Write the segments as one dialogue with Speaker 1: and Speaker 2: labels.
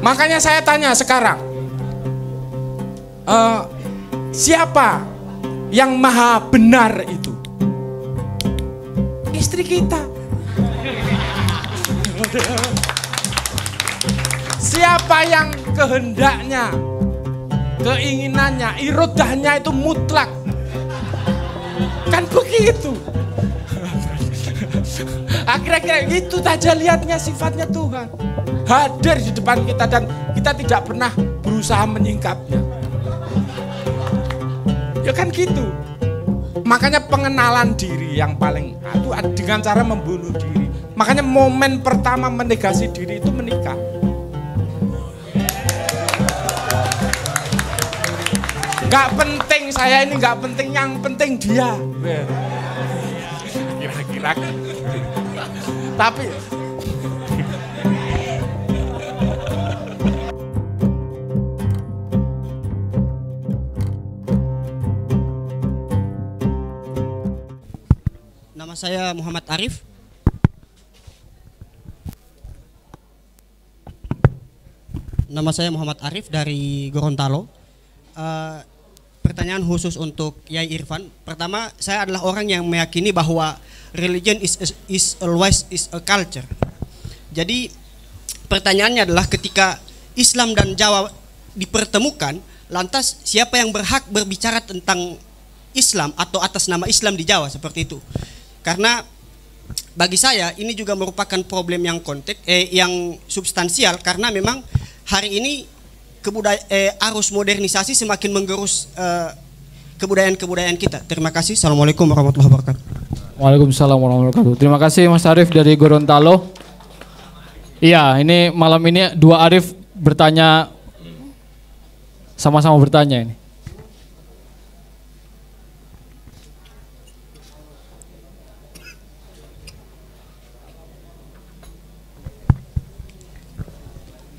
Speaker 1: Makanya saya tanya sekarang, siapa yang maha benar itu? Istri kita. Siapa yang kehendaknya, keinginannya, irodahnya itu mutlak? Kan begitu. Akhir-akhir itu saja lihatnya sifatnya Tuhan. Hadir di depan kita dan kita tidak pernah berusaha menyingkapnya. Ya kan gitu. Makanya pengenalan diri yang paling itu dengan cara membunuh diri. Makanya momen pertama menegasi diri itu menikah. Gak penting saya ini, gak penting, yang penting dia. Kira-kira. Tapi
Speaker 2: nama saya Muhammad Arif. Nama saya Muhammad Arif dari Gorontalo. Pertanyaan khusus untuk Yai Irfan. Pertama, saya adalah orang yang meyakini bahwa religion is always a culture. Jadi pertanyaannya adalah ketika Islam dan Jawa dipertemukan, lantas siapa yang berhak berbicara tentang Islam atau atas nama Islam di Jawa seperti itu? Karena bagi saya ini juga merupakan problem yang yang substansial, karena memang hari ini arus modernisasi semakin menggerus kebudayaan-kebudayaan kita. Terima kasih. Assalamualaikum warahmatullahi wabarakatuh.
Speaker 3: Waalaikumsalam warahmatullahi wabarakatuh. Terima kasih Mas Arif dari Gorontalo. Iya, ini malam ini dua Arif bertanya, sama-sama bertanya ini.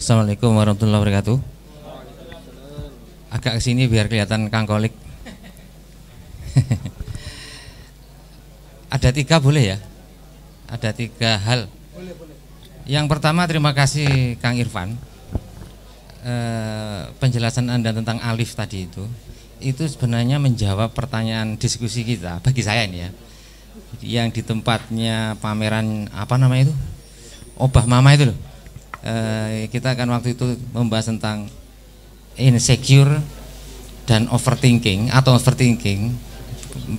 Speaker 4: Assalamualaikum warahmatullahi wabarakatuh. Agak kesini biar kelihatan kangkolik. Ada 3 boleh ya? Ada 3 hal. Yang pertama, terima kasih Kang Irfan. Penjelasan Anda tentang alif tadi itu sebenarnya menjawab pertanyaan diskusi kita bagi saya ini ya. Yang di tempatnya pameran apa namanya itu? Obah Mama itu loh. Kita akan waktu itu membahas tentang insecure dan overthinking atau overthinking,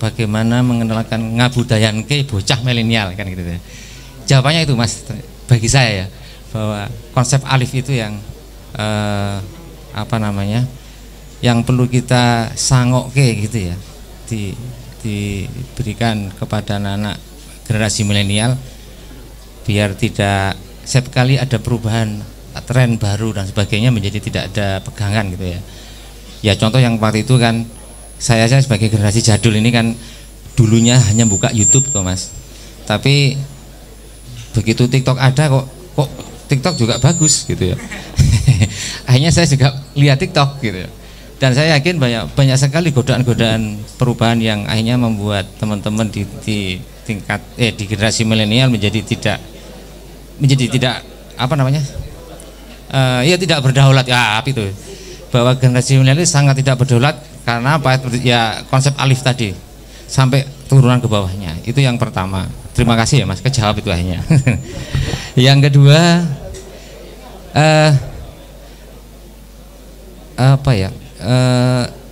Speaker 4: bagaimana mengenalkan ngabudayan ke bocah milenial kan gitu ya. Jawabannya itu Mas, bagi saya ya, bahwa konsep alif itu yang yang perlu kita sangokke gitu ya, diberikan kepada anak generasi milenial biar tidak setiap kali ada perubahan tren baru dan sebagainya menjadi tidak ada pegangan gitu ya. Ya contoh yang waktu itu kan saya sebagai generasi jadul ini kan dulunya hanya buka YouTube tuh Mas. Tapi begitu TikTok ada kok TikTok juga bagus gitu ya. Akhirnya saya juga lihat TikTok gitu ya. Dan saya yakin banyak sekali godaan-godaan perubahan yang akhirnya membuat teman-teman di tingkat di generasi milenial menjadi tidak tidak berdaulat ya, itu bahwa generasi milenial sangat tidak berdaulat karena apa ya, konsep alif tadi sampai turunan ke bawahnya. Itu yang pertama. Terima kasih ya Mas, kejawab itu akhirnya. Yang kedua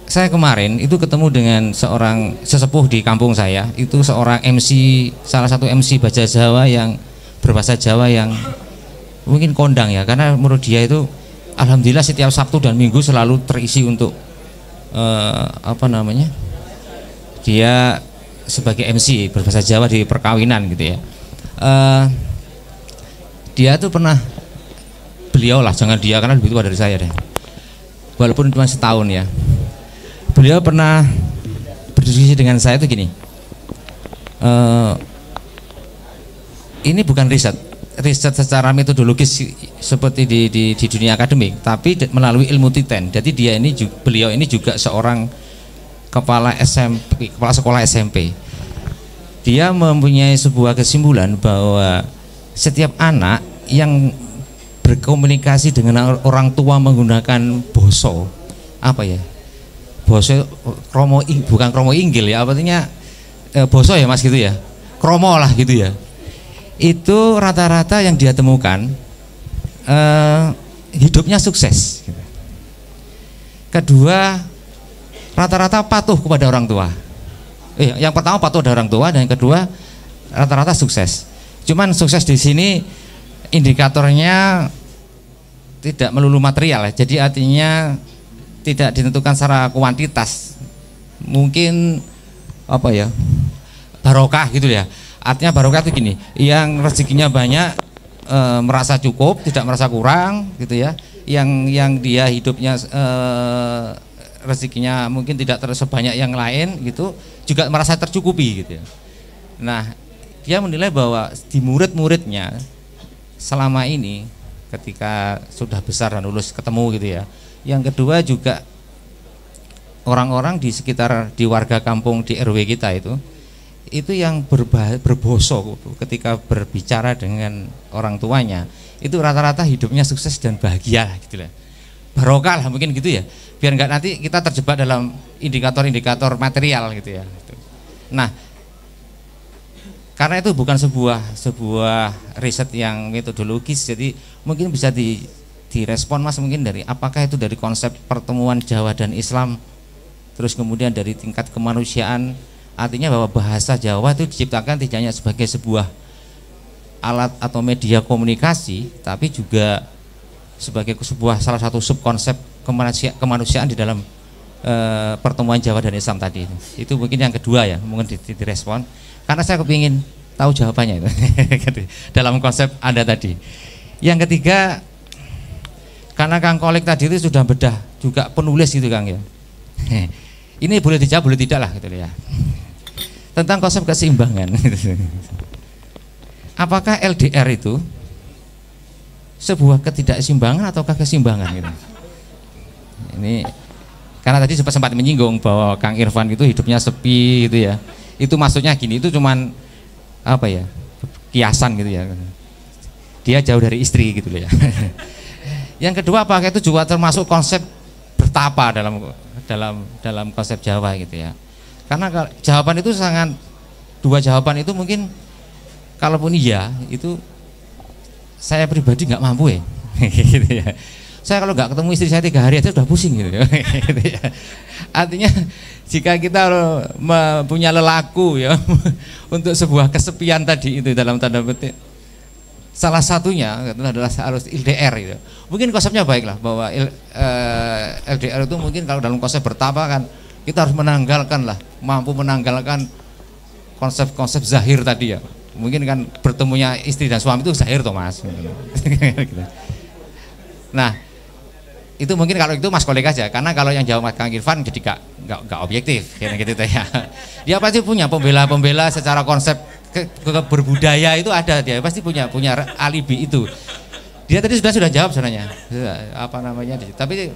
Speaker 4: saya kemarin itu ketemu dengan seorang sesepuh di kampung saya, itu seorang MC, salah satu MC Baja Jawa yang berbahasa Jawa yang mungkin kondang ya, karena menurut dia itu alhamdulillah setiap Sabtu dan Minggu selalu terisi untuk dia sebagai MC berbahasa Jawa di perkawinan gitu ya. Dia tuh pernah, beliau lah, jangan dia karena lebih tua dari saya deh, walaupun cuma setahun ya, beliau pernah berdiskusi dengan saya itu gini, ini bukan riset secara metodologis seperti di dunia akademik, tapi melalui ilmu titen. Jadi beliau ini juga seorang kepala sekolah SMP. Dia mempunyai sebuah kesimpulan bahwa setiap anak yang berkomunikasi dengan orang tua menggunakan boso, apa ya, boso bukan kromo inggil ya, artinya boso ya mas gitu ya, kromo lah gitu ya. Itu rata-rata yang dia temukan hidupnya sukses. Kedua, rata-rata patuh kepada orang tua. Yang pertama patuh pada orang tua, dan yang kedua rata-rata sukses. Cuman sukses di sini indikatornya tidak melulu material, jadi artinya tidak ditentukan secara kuantitas. Mungkin apa ya, barokah gitu ya. Artinya barokah itu gini, yang rezekinya banyak merasa cukup, tidak merasa kurang gitu ya. Yang dia hidupnya rezekinya mungkin tidak sebanyak yang lain gitu, juga merasa tercukupi gitu ya. Nah, dia menilai bahwa di murid-muridnya selama ini ketika sudah besar dan lulus ketemu gitu ya. Yang kedua juga orang-orang di sekitar, di warga kampung, di RW kita itu yang berboso ketika berbicara dengan orang tuanya, itu rata-rata hidupnya sukses dan bahagia gitu lah. Barokah lah mungkin gitu ya, biar nggak nanti kita terjebak dalam indikator-indikator material gitu ya. Nah, karena itu bukan sebuah riset yang metodologis, jadi mungkin bisa direspon mas, mungkin dari apakah itu dari konsep pertemuan Jawa dan Islam, terus kemudian dari tingkat kemanusiaan. Artinya bahwa bahasa Jawa itu diciptakan tidak hanya sebagai sebuah alat atau media komunikasi, tapi juga sebagai sebuah salah satu subkonsep kemanusiaan di dalam pertemuan Jawa dan Islam tadi. Itu mungkin yang kedua ya, mungkin direspon. Karena saya kepingin tahu jawabannya itu dalam konsep Anda tadi. Yang ketiga, karena Kang Kolik tadi itu sudah bedah juga penulis gitu Kang ya. Ini boleh dijawab, boleh tidak lah gitu ya. Tentang konsep keseimbangan. Apakah LDR itu sebuah ketidakseimbangan ataukah keseimbangan gitu? Ini karena tadi sempat menyinggung bahwa Kang Irfan itu hidupnya sepi gitu ya. Itu maksudnya gini, itu cuman apa ya, kiasan gitu ya. Dia jauh dari istri gitu ya. Yang kedua, apakah itu juga termasuk konsep bertapa dalam konsep Jawa gitu ya. Karena jawaban itu dua jawaban itu mungkin kalaupun iya itu saya pribadi nggak mampu ya. Gitu ya. Saya kalau nggak ketemu istri saya 3 hari aja sudah pusing gitu ya. Gitu ya. Artinya jika kita punya lelaku ya untuk sebuah kesepian tadi itu dalam tanda petik, salah satunya itu adalah harus LDR gitu. Mungkin konsepnya baiklah bahwa LDR itu mungkin kalau dalam konsep bertapa kan kita harus mampu menanggalkan konsep-konsep zahir tadi ya. Mungkin kan bertemunya istri dan suami itu zahir toh mas. Nah, itu mungkin kalau itu mas Kolik aja, karena kalau yang jawab Kang Irfan jadi gak objektif gitu ya. Dia pasti punya pembela secara konsep berbudaya itu ada, dia pasti punya alibi itu. Dia tadi sudah jawab sebenarnya apa namanya, tapi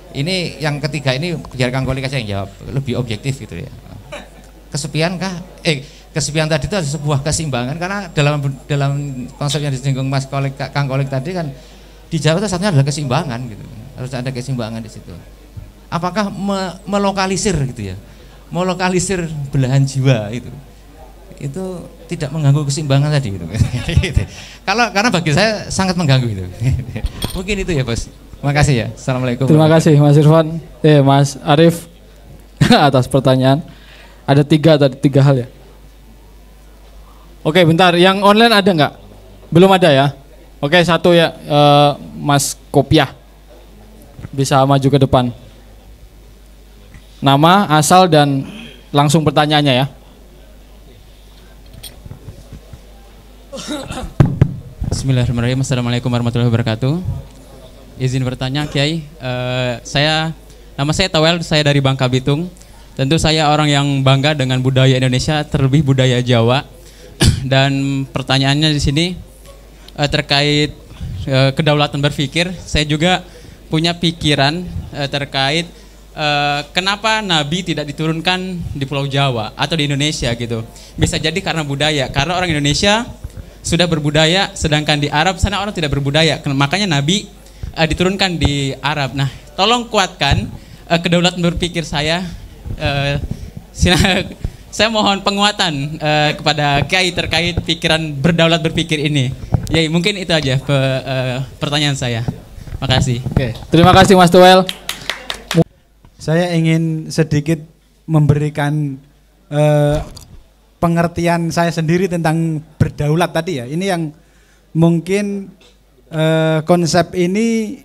Speaker 4: ini yang ketiga ini biar Kang Kolik aja yang jawab, lebih objektif gitu ya. Kesepian kah? Kesepian tadi itu ada sebuah keseimbangan, karena dalam konsep yang disinggung Mas Kolik, Kang Kolik tadi kan di Jawa itu satunya adalah keseimbangan gitu. Harus ada keseimbangan di situ. Apakah melokalisir gitu ya? Melokalisir belahan jiwa itu tidak mengganggu keseimbangan tadi gitu. Karena bagi saya sangat mengganggu itu. Mungkin itu ya Bos. Terima kasih ya. Assalamualaikum.
Speaker 3: Terima kasih Mas Irfan, Mas Arif atas pertanyaan. Ada 3 hal ya. Oke, bentar. Yang online ada nggak? Belum ada ya. Oke, 1 ya, Mas Kopiah. Bisa maju ke depan. Nama, asal dan langsung pertanyaannya ya.
Speaker 5: Bismillahirrahmanirrahim. Assalamualaikum warahmatullahi wabarakatuh. Izin bertanya Kiai, nama saya Tawel, saya dari Bangka Belitung. Tentu saya orang yang bangga dengan budaya Indonesia, terlebih budaya Jawa. Dan pertanyaannya di sini terkait kedaulatan berpikir. Saya juga punya pikiran terkait kenapa Nabi tidak diturunkan di Pulau Jawa atau di Indonesia gitu. Bisa jadi karena budaya, karena orang Indonesia sudah berbudaya, sedangkan di Arab sana orang tidak berbudaya. Makanya Nabi diturunkan di Arab. Nah, tolong kuatkan kedaulatan berpikir saya. Saya mohon penguatan kepada Kiai terkait pikiran berdaulat berpikir ini. Ya, mungkin itu aja pertanyaan saya. Makasih.
Speaker 3: Oke, terima kasih Mas Tuel.
Speaker 6: Saya ingin sedikit memberikan pengertian saya sendiri tentang berdaulat tadi ya. Ini yang mungkin konsep ini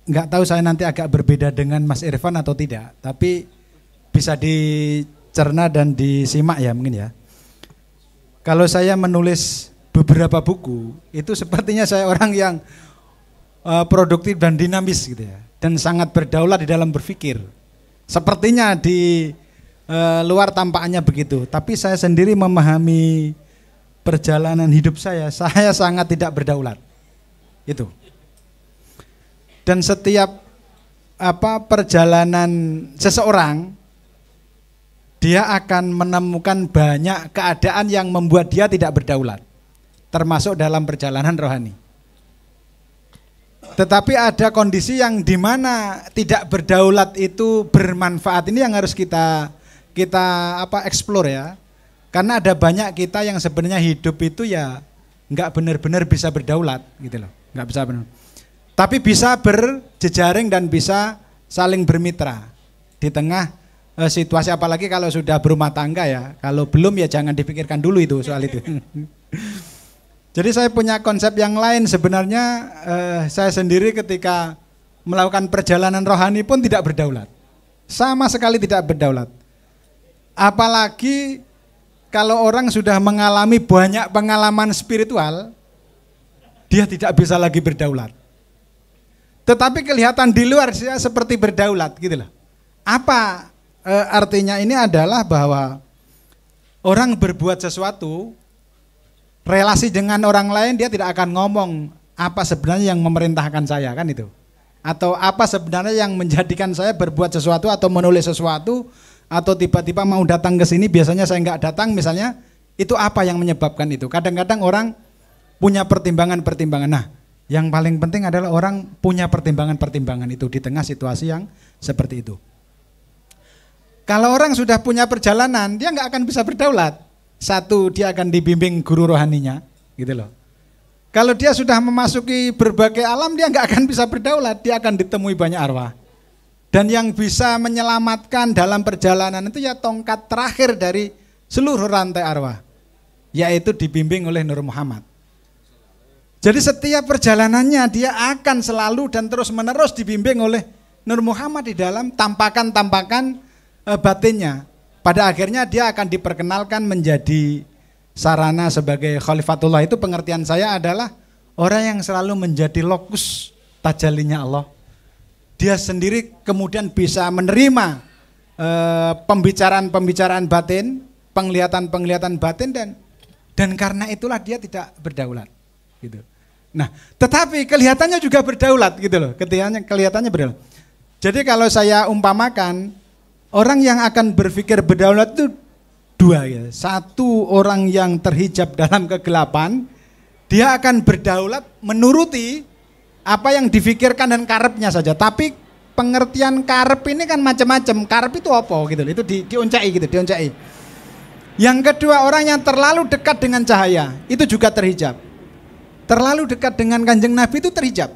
Speaker 6: nggak tahu saya nanti agak berbeda dengan Mas Irfan atau tidak, tapi bisa dicerna dan disimak ya mungkin ya. Kalau saya menulis beberapa buku, itu sepertinya saya orang yang produktif dan dinamis gitu ya, dan sangat berdaulat di dalam berpikir. Sepertinya di luar tampaknya begitu, tapi saya sendiri memahami perjalanan hidup saya sangat tidak berdaulat. Itu. Dan setiap perjalanan seseorang, dia akan menemukan banyak keadaan yang membuat dia tidak berdaulat, termasuk dalam perjalanan rohani. Tetapi ada kondisi yang dimana tidak berdaulat itu bermanfaat. Ini yang harus kita explore ya. Karena ada banyak kita yang sebenarnya hidup itu ya nggak benar-benar bisa berdaulat gitu loh, nggak bisa benar. Tapi bisa berjejaring dan bisa saling bermitra di tengah situasi, apalagi kalau sudah berumah tangga ya. Kalau belum ya jangan dipikirkan dulu itu soal itu. Jadi saya punya konsep yang lain sebenarnya. Saya sendiri ketika melakukan perjalanan rohani pun tidak berdaulat, sama sekali tidak berdaulat. Apalagi kalau orang sudah mengalami banyak pengalaman spiritual, dia tidak bisa lagi berdaulat. Tetapi kelihatan di luar dia seperti berdaulat gitu loh. Apa artinya? Ini adalah bahwa orang berbuat sesuatu, relasi dengan orang lain, dia tidak akan ngomong apa sebenarnya yang memerintahkan saya, kan itu. Atau apa sebenarnya yang menjadikan saya berbuat sesuatu atau menulis sesuatu, atau tiba-tiba mau datang ke sini, biasanya saya nggak datang misalnya, itu apa yang menyebabkan itu. Kadang-kadang orang punya pertimbangan-pertimbangan. Nah, yang paling penting adalah orang punya pertimbangan-pertimbangan itu di tengah situasi yang seperti itu. Kalau orang sudah punya perjalanan, dia nggak akan bisa berdaulat. Satu, dia akan dibimbing guru rohaninya, gitu loh. Kalau dia sudah memasuki berbagai alam, dia nggak akan bisa berdaulat, dia akan ditemui banyak arwah. Dan yang bisa menyelamatkan dalam perjalanan itu ya tongkat terakhir dari seluruh rantai arwah, yaitu dibimbing oleh Nur Muhammad. Jadi setiap perjalanannya dia akan selalu dan terus menerus dibimbing oleh Nur Muhammad di dalam tampakan-tampakan batinnya. Pada akhirnya dia akan diperkenalkan menjadi sarana sebagai Khalifatullah. Itu pengertian saya adalah orang yang selalu menjadi lokus tajallinya Allah. Dia sendiri kemudian bisa menerima pembicaraan-pembicaraan batin, penglihatan-penglihatan batin, dan karena itulah dia tidak berdaulat gitu. Nah, tetapi kelihatannya juga berdaulat gitu loh. Kelihatannya berdaulat. Jadi kalau saya umpamakan, orang yang akan berpikir berdaulat itu dua ya. Satu, orang yang terhijab dalam kegelapan, dia akan berdaulat menuruti apa yang difikirkan dan karepnya saja. Tapi pengertian karep ini kan macam-macam. Karep itu apa gitu. Itu dioncai gitu, dioncai. Yang kedua, orang yang terlalu dekat dengan cahaya, itu juga terhijab. Terlalu dekat dengan Kanjeng Nabi itu terhijab.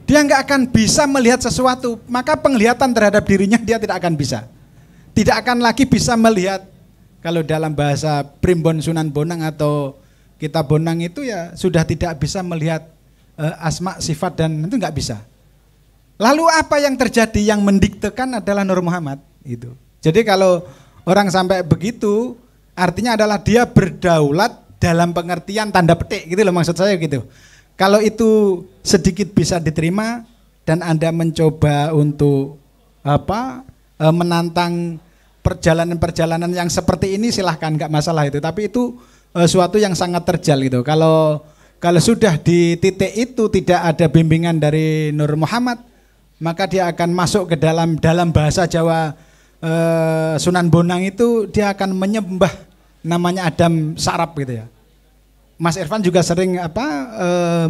Speaker 6: Dia nggak akan bisa melihat sesuatu, maka penglihatan terhadap dirinya dia tidak akan bisa. Tidak akan lagi bisa melihat, kalau dalam bahasa Primbon Sunan Bonang atau Kitab Bonang itu ya sudah tidak bisa melihat asma, sifat, dan itu nggak bisa. Lalu apa yang terjadi? Yang mendiktekan adalah Nur Muhammad itu. Jadi kalau orang sampai begitu, artinya adalah dia berdaulat dalam pengertian tanda petik gitu loh, maksud saya gitu. Kalau itu sedikit bisa diterima dan Anda mencoba untuk menantang perjalanan-perjalanan yang seperti ini, silahkan, nggak masalah itu. Tapi itu suatu yang sangat terjal gitu. Kalau sudah di titik itu tidak ada bimbingan dari Nur Muhammad, maka dia akan masuk ke dalam bahasa Jawa Sunan Bonang itu, dia akan menyembah namanya Adam Sarap gitu ya. Mas Irfan juga sering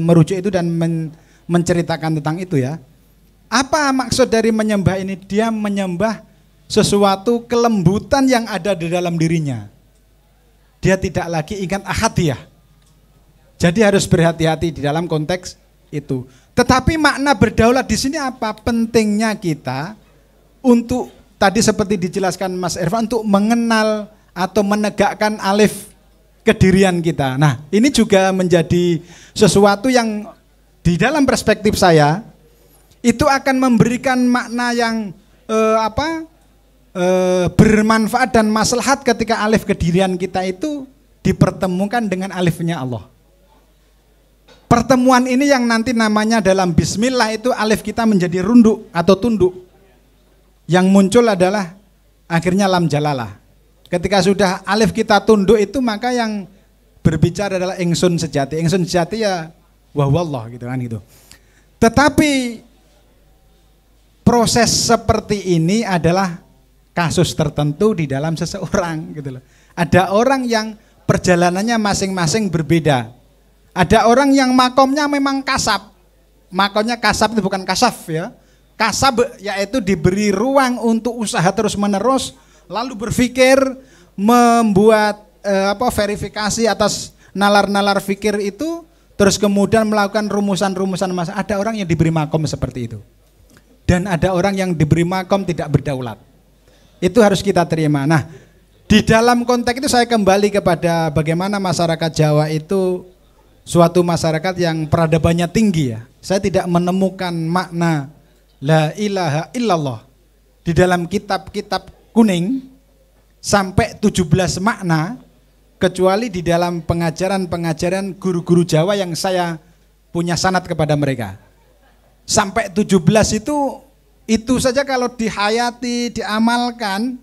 Speaker 6: merujuk itu dan menceritakan tentang itu ya. Apa maksud dari menyembah ini? Dia menyembah sesuatu kelembutan yang ada di dalam dirinya. Dia tidak lagi ingat ahadiyah. Jadi harus berhati-hati di dalam konteks itu. Tetapi makna berdaulat di sini apa? Pentingnya kita untuk tadi seperti dijelaskan Mas Irfan untuk mengenal atau menegakkan alif kedirian kita. Nah, ini juga menjadi sesuatu yang di dalam perspektif saya itu akan memberikan makna yang bermanfaat dan maslahat ketika alif kedirian kita itu dipertemukan dengan alifnya Allah. Pertemuan ini yang nanti namanya dalam bismillah itu alif kita menjadi runduk atau tunduk. Yang muncul adalah akhirnya lam jalalah. Ketika sudah alif kita tunduk itu maka yang berbicara adalah ingsun sejati. Ingsun sejati ya wahwallah gitu kan gitu. Tetapi proses seperti ini adalah kasus tertentu di dalam seseorang gitu loh. Ada orang yang perjalanannya masing-masing berbeda. Ada orang yang makomnya memang kasab. Makomnya kasab itu bukan kasaf ya. Kasab yaitu diberi ruang untuk usaha terus menerus, lalu berpikir membuat verifikasi atas nalar-nalar fikir itu, terus kemudian melakukan rumusan-rumusan masa. Ada orang yang diberi makom seperti itu. Dan ada orang yang diberi makom tidak berdaulat. Itu harus kita terima. Nah, di dalam konteks itu saya kembali kepada bagaimana masyarakat Jawa itu suatu masyarakat yang peradabannya tinggi ya. Saya tidak menemukan makna la ilaha illallah di dalam kitab-kitab kuning sampai 17 makna kecuali di dalam pengajaran-pengajaran guru-guru Jawa yang saya punya sanad kepada mereka. Sampai 17 itu saja kalau dihayati, diamalkan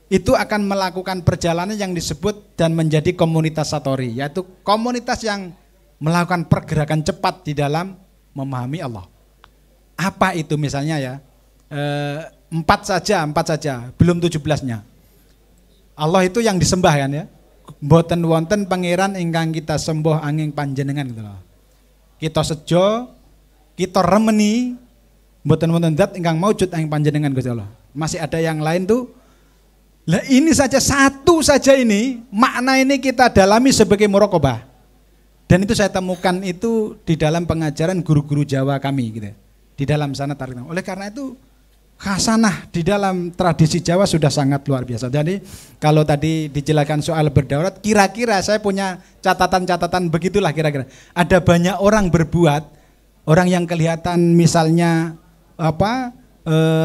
Speaker 6: itu akan melakukan perjalanan yang disebut dan menjadi komunitas satori, yaitu komunitas yang melakukan pergerakan cepat di dalam memahami Allah. Apa itu misalnya ya? 4 saja, belum 17-nya. Allah itu yang disembah kan ya. Mboten wonten pangeran ingkang kita sembah angin panjenengan gitu loh. Kita sejo, kita remeni, mboten wonten zat ingkang maujud angin panjenengan Gusti Allah. Masih ada yang lain tuh. Lah ini saja satu saja ini, makna ini kita dalami sebagai muraqabah. Dan itu saya temukan itu di dalam pengajaran guru-guru Jawa kami gitu. Di dalam sana tarik. Oleh karena itu khasanah di dalam tradisi Jawa sudah sangat luar biasa. Jadi kalau tadi dijelaskan soal berdaulat, kira-kira saya punya catatan-catatan begitulah kira-kira. Ada banyak orang berbuat, orang yang kelihatan misalnya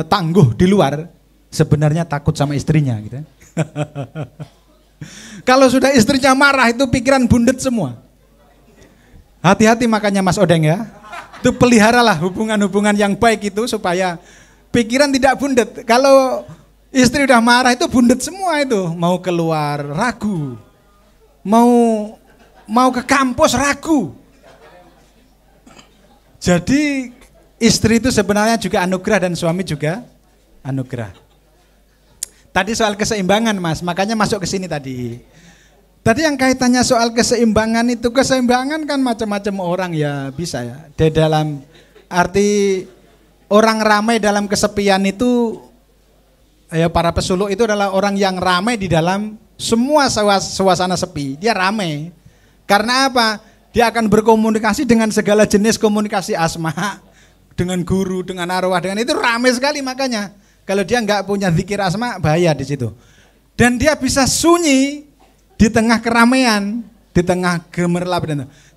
Speaker 6: tangguh di luar, sebenarnya takut sama istrinya gitu. Kalau sudah istrinya marah itu pikiran bundet semua. Hati-hati makanya Mas Odeng ya. Itu peliharalah hubungan-hubungan yang baik itu supaya pikiran tidak bundet. Kalau istri udah marah itu bundet semua itu. Mau keluar ragu. Mau ke kampus ragu. Jadi istri itu sebenarnya juga anugerah dan suami juga anugerah. Tadi soal keseimbangan Mas, makanya masuk ke sini tadi. Tadi yang kaitannya soal keseimbangan itu, keseimbangan kan macam-macam orang ya bisa ya. Di dalam arti orang ramai dalam kesepian itu, ya para pesuluk itu adalah orang yang ramai di dalam semua suasana sepi. Dia ramai. Karena apa? Dia akan berkomunikasi dengan segala jenis komunikasi asma, dengan guru, dengan arwah, dengan itu ramai sekali makanya. Kalau dia nggak punya zikir asma bahaya di situ. Dan dia bisa sunyi di tengah keramaian, di tengah gemerlap.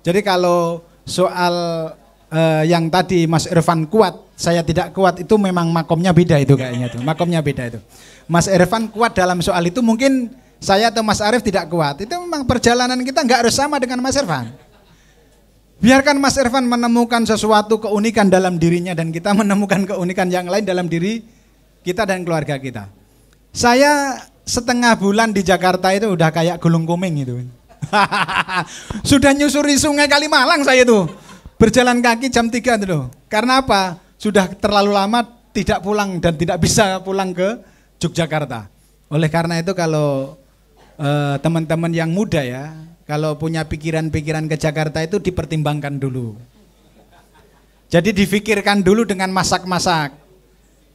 Speaker 6: Jadi kalau soal yang tadi Mas Irfan kuat, saya tidak kuat itu memang makomnya beda itu kayaknya itu. Makomnya beda itu. Mas Irfan kuat dalam soal itu mungkin saya atau Mas Arief tidak kuat. Itu memang perjalanan kita nggak harus sama dengan Mas Irfan. Biarkan Mas Irfan menemukan sesuatu keunikan dalam dirinya dan kita menemukan keunikan yang lain dalam diri kita dan keluarga kita. Saya setengah bulan di Jakarta itu udah kayak gulung kuming itu. Sudah nyusuri sungai Kalimalang saya itu. Berjalan kaki jam 3 itu loh. Karena apa? Sudah terlalu lama tidak pulang dan tidak bisa pulang ke Yogyakarta. Oleh karena itu kalau teman-teman yang muda ya, kalau punya pikiran-pikiran ke Jakarta itu dipertimbangkan dulu. Jadi difikirkan dulu dengan masak-masak.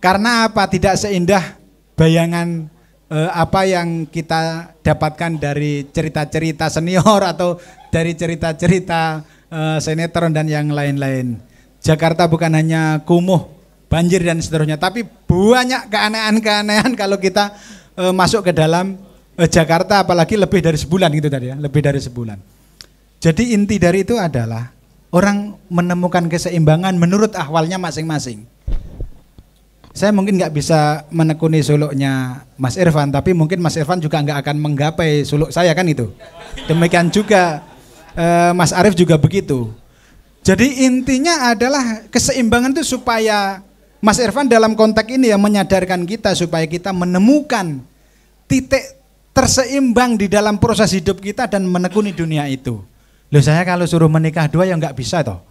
Speaker 6: Karena apa? Tidak seindah bayangan apa yang kita dapatkan dari cerita-cerita senior atau dari cerita-cerita sinetron dan yang lain-lain. Jakarta bukan hanya kumuh, banjir dan seterusnya, tapi banyak keanehan-keanehan kalau kita masuk ke dalam Jakarta, apalagi lebih dari sebulan gitu tadi ya, lebih dari sebulan. Jadi inti dari itu adalah orang menemukan keseimbangan menurut ahwalnya masing-masing. Saya mungkin nggak bisa menekuni suluknya Mas Irfan, tapi mungkin Mas Irfan juga nggak akan menggapai suluk saya kan itu. Demikian juga Mas Arief juga begitu. Jadi intinya adalah keseimbangan itu supaya Mas Irfan dalam konteks ini ya menyadarkan kita supaya kita menemukan titik terseimbang di dalam proses hidup kita dan menekuni dunia itu. Loh, saya kalau suruh menikah dua ya nggak bisa toh.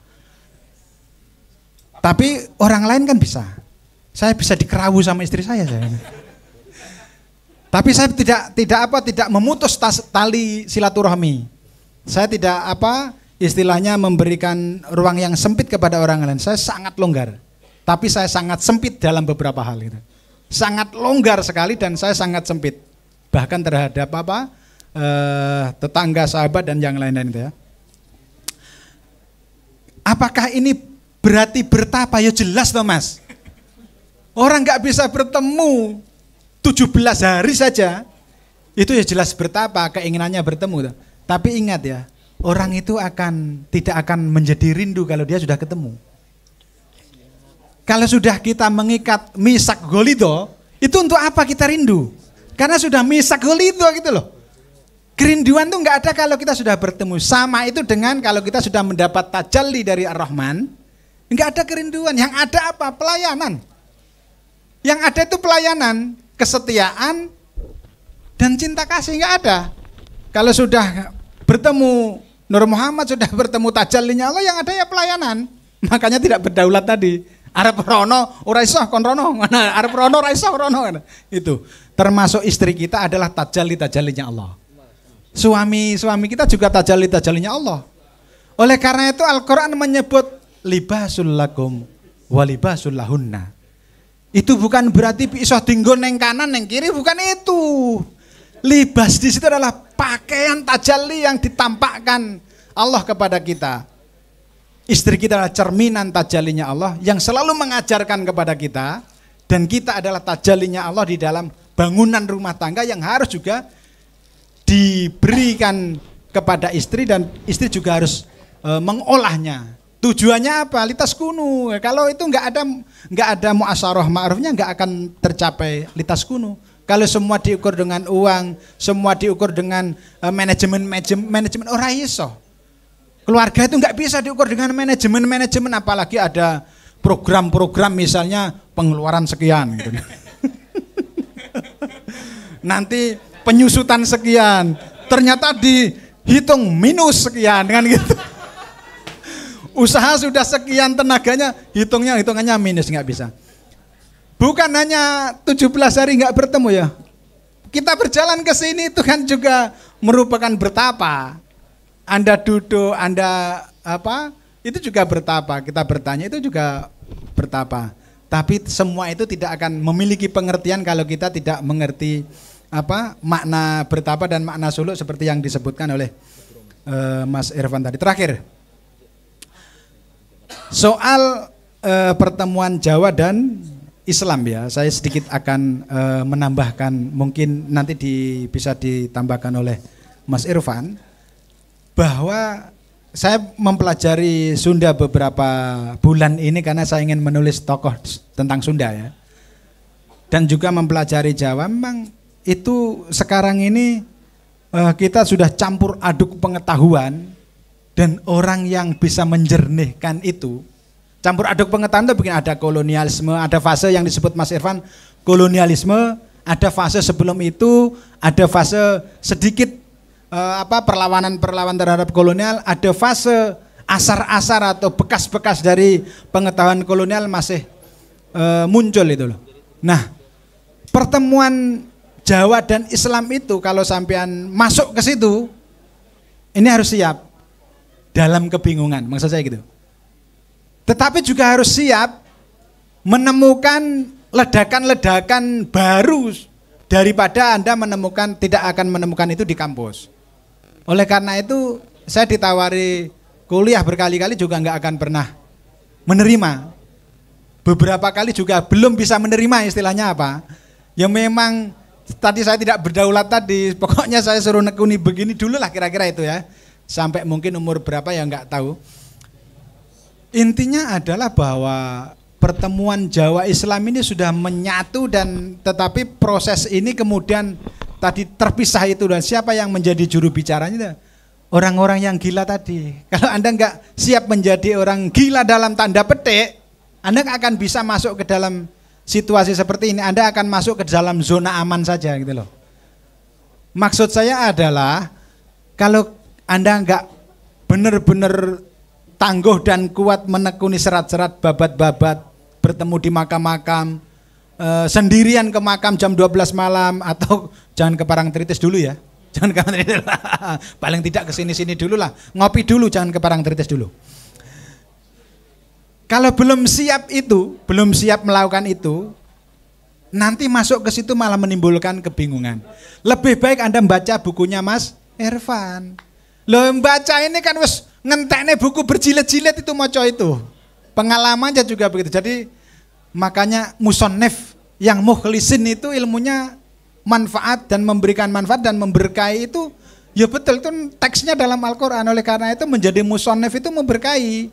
Speaker 6: Tapi orang lain kan bisa. Saya bisa dikerawu sama istri saya. Tapi saya tidak memutus tali silaturahmi. Saya tidak istilahnya memberikan ruang yang sempit kepada orang lain. Saya sangat longgar. Tapi saya sangat sempit dalam beberapa hal gitu. Sangat longgar sekali dan saya sangat sempit. Bahkan terhadap tetangga, sahabat dan yang lain-lain itu ya. Apakah ini berarti bertapa? Ya jelas toh Mas. Orang nggak bisa bertemu 17 hari saja, itu ya jelas bertapa, keinginannya bertemu. Tapi ingat ya, orang itu tidak akan menjadi rindu kalau dia sudah ketemu. Kalau sudah kita mengikat misak golido, itu untuk apa kita rindu? Karena sudah misak golido gitu loh. Kerinduan itu nggak ada kalau kita sudah bertemu. Sama itu dengan kalau kita sudah mendapat tajalli dari Ar-Rahman, nggak ada kerinduan. Yang ada apa? Pelayanan. Yang ada itu pelayanan, kesetiaan, dan cinta kasih, nggak ada. Kalau sudah bertemu Nur Muhammad, sudah bertemu tajallinya Allah, yang ada ya pelayanan. Makanya tidak berdaulat tadi. Arep rono ora iso kon rono, arep rono ora iso rono. Itu termasuk istri kita adalah tajallinya Allah. Suami kita juga tajallinya Allah. Oleh karena itu Al-Qur'an menyebut libasul lakum wa libasul lahunna. Itu bukan berarti iso dinggo neng kanan neng kiri, bukan itu. Libas di situ adalah pakaian tajalli yang ditampakkan Allah kepada kita. Istri kita adalah cerminan tajallinya Allah yang selalu mengajarkan kepada kita, dan kita adalah tajallinya Allah di dalam bangunan rumah tangga yang harus juga diberikan kepada istri, dan istri juga harus mengolahnya. Tujuannya apa? Litas kunu. Kalau itu nggak ada muasyarah ma'rufnya, nggak akan tercapai litas kunu. Kalau semua diukur dengan uang, semua diukur dengan manajemen ora iso. Keluarga itu nggak bisa diukur dengan manajemen, apalagi ada program-program misalnya pengeluaran sekian gitu. Nanti penyusutan sekian, ternyata dihitung minus sekian kan gitu. Usaha sudah sekian tenaganya, hitungannya minus, nggak bisa. Bukan hanya 17 hari nggak bertemu ya. Kita berjalan ke sini itu kan juga merupakan bertapa. Anda duduk, Anda itu juga bertapa. Kita bertanya itu juga bertapa. Tapi semua itu tidak akan memiliki pengertian kalau kita tidak mengerti makna bertapa dan makna suluk seperti yang disebutkan oleh Mas Irfan tadi. Terakhir, soal pertemuan Jawa dan Islam ya, saya sedikit akan menambahkan, mungkin nanti bisa ditambahkan oleh Mas Irfan, bahwa saya mempelajari Sunda beberapa bulan ini karena saya ingin menulis tokoh tentang Sunda ya, dan juga mempelajari Jawa. Memang itu sekarang ini kita sudah campur aduk pengetahuan, dan orang yang bisa menjernihkan itu, campur aduk pengetahuan itu bikin ada kolonialisme, ada fase yang disebut Mas Irfan kolonialisme, ada fase sebelum itu, ada fase sedikit perlawanan terhadap kolonial, ada fase asar-asar atau bekas-bekas dari pengetahuan kolonial masih muncul itu loh. Nah, pertemuan Jawa dan Islam itu kalau sampean masuk ke situ, ini harus siap dalam kebingungan, maksud saya gitu. Tetapi juga harus siap menemukan ledakan-ledakan baru daripada Anda tidak akan menemukan itu di kampus. Oleh karena itu saya ditawari kuliah berkali-kali juga nggak akan pernah menerima. Beberapa kali juga belum bisa menerima, istilahnya apa? Ya memang tadi saya tidak berdaulat tadi, pokoknya saya suruh nekuni begini dulu lah kira-kira itu ya. Sampai mungkin umur berapa ya nggak tahu. Intinya adalah bahwa pertemuan Jawa Islam ini sudah menyatu dan tetapi proses ini kemudian tadi terpisah itu, dan siapa yang menjadi juru bicaranya? Orang-orang yang gila tadi. Kalau Anda nggak siap menjadi orang gila dalam tanda petik, Anda nggak akan bisa masuk ke dalam situasi seperti ini. Anda akan masuk ke dalam zona aman saja gitu loh. Maksud saya adalah kalau Anda nggak benar-benar tangguh dan kuat menekuni serat-serat babat-babat, bertemu di makam-makam, sendirian ke makam jam 12 malam, atau jangan ke Parangtritis dulu ya. Jangan ke Parangtritis, paling tidak ke sini-sini dulu lah, ngopi dulu, jangan ke Parangtritis dulu. Kalau belum siap itu, belum siap melakukan itu, nanti masuk ke situ malah menimbulkan kebingungan. Lebih baik Anda membaca bukunya Mas Irfan. Loh, membaca ini kan wes ngentekne buku berjilid-jilid itu maca itu. Pengalamannya juga begitu. Jadi makanya musonnif yang mukhlisin itu ilmunya manfaat dan memberikan manfaat dan memberkahi itu ya betul, itu teksnya dalam Al-Qur'an. Oleh karena itu menjadi musonnif itu memberkahi.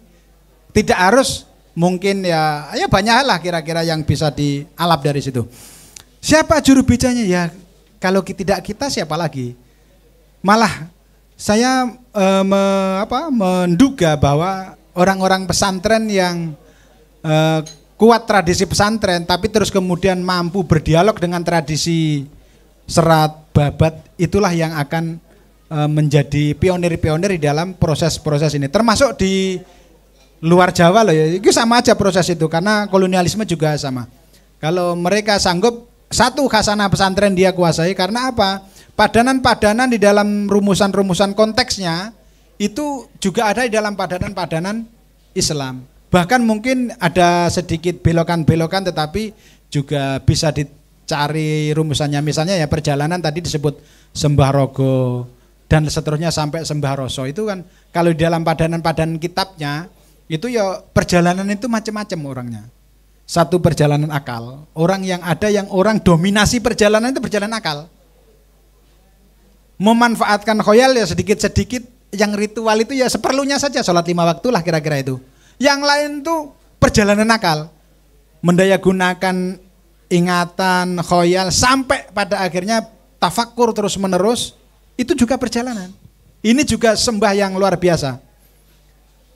Speaker 6: Tidak harus, mungkin ya banyak hal lah kira-kira yang bisa dialap dari situ. Siapa juru bicaranya? Ya kalau tidak kita siapa lagi? Malah saya menduga bahwa orang-orang pesantren yang kuat tradisi pesantren tapi terus kemudian mampu berdialog dengan tradisi serat babat, itulah yang akan menjadi pionir-pionir di dalam proses-proses ini. Termasuk di luar Jawa loh ya, itu sama aja proses itu, karena kolonialisme juga sama. Kalau mereka sanggup satu khasanah pesantren dia kuasai, karena apa? Padanan-padanan di dalam rumusan-rumusan konteksnya itu juga ada di dalam padanan-padanan Islam. Bahkan mungkin ada sedikit belokan-belokan tetapi juga bisa dicari rumusannya. Misalnya ya perjalanan tadi disebut Sembah Rogo dan seterusnya sampai Sembah Roso. Itu kan kalau di dalam padanan-padanan kitabnya itu ya perjalanan itu macam-macam orangnya. Satu perjalanan akal, orang yang ada yang orang dominasi perjalanan itu perjalanan akal. Memanfaatkan khoyal ya sedikit-sedikit, yang ritual itu ya seperlunya saja, sholat 5 waktu lah kira-kira itu. Yang lain tuh perjalanan akal, mendaya gunakan ingatan, khoyal, sampai pada akhirnya tafakur terus menerus, itu juga perjalanan. Ini juga sembah yang luar biasa.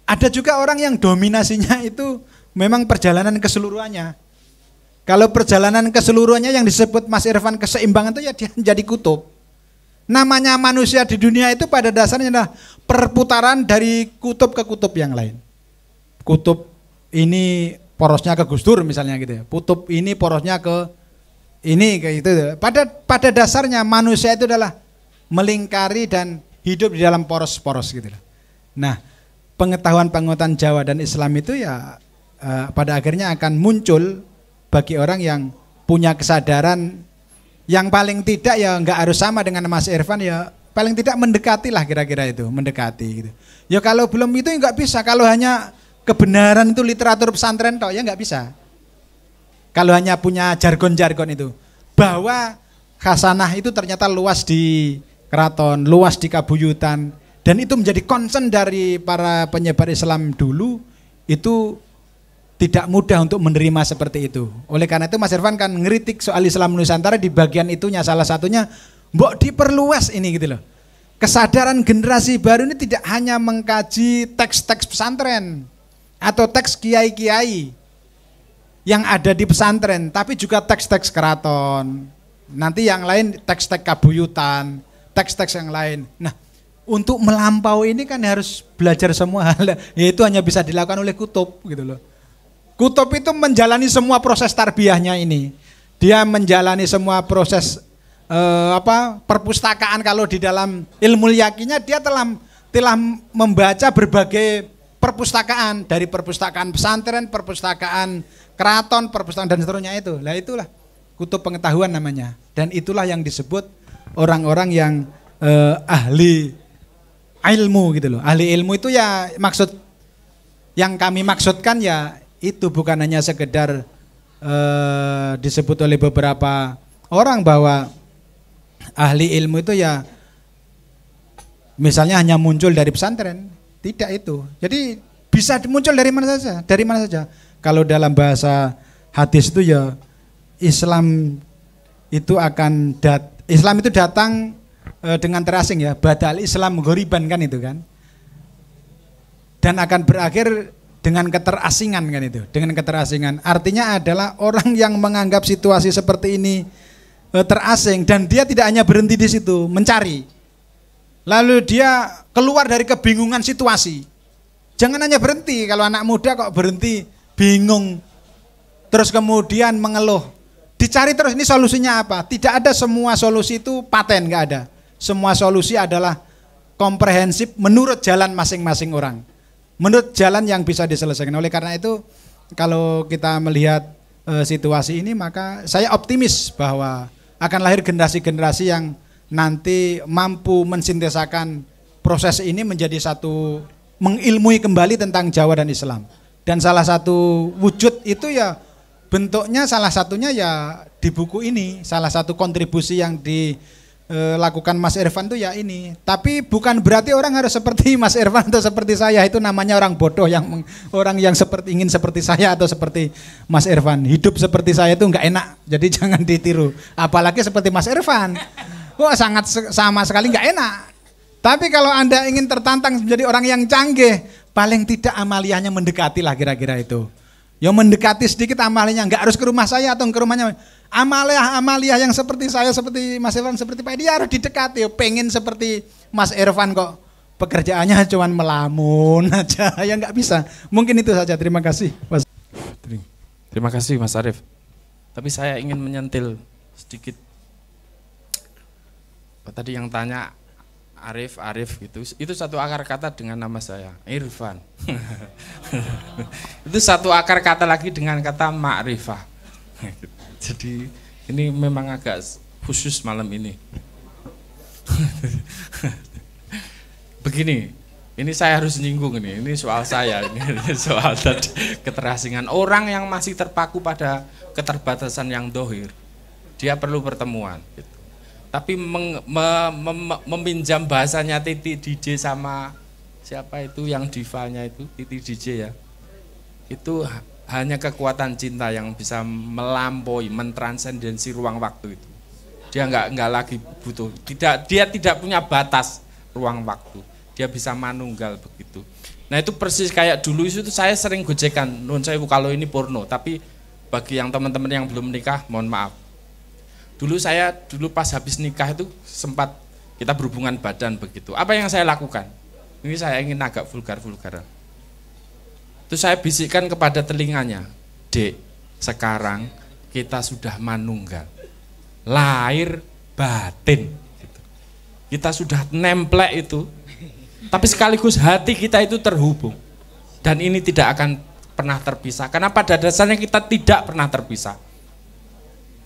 Speaker 6: Ada juga orang yang dominasinya itu memang perjalanan keseluruhannya. Kalau perjalanan keseluruhannya yang disebut Mas Irfan keseimbangan itu ya dia jadi kutub. Namanya manusia di dunia itu pada dasarnya adalah perputaran dari kutub ke kutub yang lain. Kutub ini porosnya ke Gus Dur misalnya gitu ya. Kutub ini porosnya ke ini kayak gitu. Pada dasarnya manusia itu adalah melingkari dan hidup di dalam poros-poros gitu. Nah, pengetahuan-pengetahuan Jawa dan Islam itu ya pada akhirnya akan muncul bagi orang yang punya kesadaran. Yang paling tidak ya nggak harus sama dengan Mas Irfan, ya paling tidak mendekati lah kira-kira itu, mendekati gitu. Ya kalau belum itu nggak bisa, kalau hanya kebenaran itu literatur pesantren toh ya nggak bisa. Kalau hanya punya jargon-jargon itu, bahwa khasanah itu ternyata luas di keraton, luas di kabuyutan, dan itu menjadi concern dari para penyebar Islam dulu, itu tidak mudah untuk menerima seperti itu. Oleh karena itu Mas Irfan kan ngeritik soal Islam Nusantara di bagian itunya, salah satunya mbok diperluas ini gitu loh. Kesadaran generasi baru ini tidak hanya mengkaji teks-teks pesantren atau teks kiai-kiai yang ada di pesantren, tapi juga teks-teks keraton. Nanti yang lain teks-teks kabuyutan, teks-teks yang lain. Nah, untuk melampaui ini kan harus belajar semua hal. Yaitu hanya bisa dilakukan oleh kutub gitu loh. Kutub itu menjalani semua proses tarbiyahnya ini. Dia menjalani semua proses perpustakaan. Kalau di dalam ilmu yakinnya dia telah telah membaca berbagai perpustakaan, dari perpustakaan pesantren, perpustakaan keraton, perpustakaan dan seterusnya itu. Lah itulah kutub pengetahuan namanya. Dan itulah yang disebut orang-orang yang ahli ilmu gitu loh. Ahli ilmu itu ya maksud yang kami maksudkan ya itu bukan hanya sekedar disebut oleh beberapa orang bahwa ahli ilmu itu ya misalnya hanya muncul dari pesantren, tidak itu. Jadi bisa muncul dari mana saja, dari mana saja. Kalau dalam bahasa hadis itu ya Islam itu Islam itu datang dengan terasing ya, badal Islam ghoriban kan itu kan. Dan akan berakhir dengan keterasingan kan itu, dengan keterasingan. Artinya adalah orang yang menganggap situasi seperti ini terasing dan dia tidak hanya berhenti di situ, mencari. Lalu dia keluar dari kebingungan situasi. Jangan hanya berhenti, kalau anak muda kok berhenti bingung terus kemudian mengeluh. Dicari terus ini solusinya apa? Tidak ada, semua solusi itu paten, nggak ada. Semua solusi adalah komprehensif menurut jalan masing-masing orang. Menurut jalan yang bisa diselesaikan. Oleh karena itu kalau kita melihat situasi ini maka saya optimis bahwa akan lahir generasi-generasi yang nanti mampu mensintesakan proses ini menjadi satu, mengilmui kembali tentang Jawa dan Islam. Dan salah satu wujud itu ya bentuknya salah satunya ya di buku ini, salah satu kontribusi yang dilakukan Mas Irfan itu ya ini. Tapi bukan berarti orang harus seperti Mas Irfan atau seperti saya, itu namanya orang bodoh yang orang yang ingin seperti saya atau seperti Mas Irfan. Hidup seperti saya itu enggak enak, jadi jangan ditiru. Apalagi seperti Mas Irfan. Wah sangat sama sekali nggak enak. Tapi kalau Anda ingin tertantang menjadi orang yang canggih, paling tidak amaliyahnya mendekati lah kira-kira itu. Ya mendekati sedikit amaliyahnya, nggak harus ke rumah saya atau ke rumahnya. Amaliyah yang seperti saya, seperti Mas Irfan, seperti Pak Edi harus didekati. Pengen seperti Mas Irfan kok pekerjaannya cuma melamun aja, ya nggak bisa. Mungkin itu saja. Terima kasih, Mas.
Speaker 1: Terima kasih Mas Arief. Tapi saya ingin menyentil sedikit. Tadi yang tanya Arif gitu, itu satu akar kata dengan nama saya, Irfan. Itu satu akar kata lagi dengan kata ma'rifah. Jadi ini memang agak khusus malam ini. Begini, ini saya harus nyinggung ini soal saya, ini soal tadi keterasingan. Orang yang masih terpaku pada keterbatasan yang dohir, dia perlu pertemuan gitu. Tapi meminjam bahasanya Titi DJ sama siapa itu yang divanya itu, Titi DJ ya, itu hanya kekuatan cinta yang bisa melampaui, mentransendensi ruang waktu itu. Dia nggak lagi butuh, dia tidak punya batas ruang waktu, dia bisa manunggal begitu. Nah itu persis kayak dulu itu saya sering gojekan, nun sewu kalau ini porno, tapi bagi yang teman-teman yang belum menikah, mohon maaf. Dulu pas habis nikah itu sempat kita berhubungan badan begitu. Apa yang saya lakukan? Ini saya ingin agak vulgar-vulgaran. Itu saya bisikkan kepada telinganya, Dek, sekarang kita sudah manunggal, lahir batin. Kita sudah nemplek itu, tapi sekaligus hati kita itu terhubung. Dan ini tidak akan pernah terpisah. Karena pada dasarnya kita tidak pernah terpisah.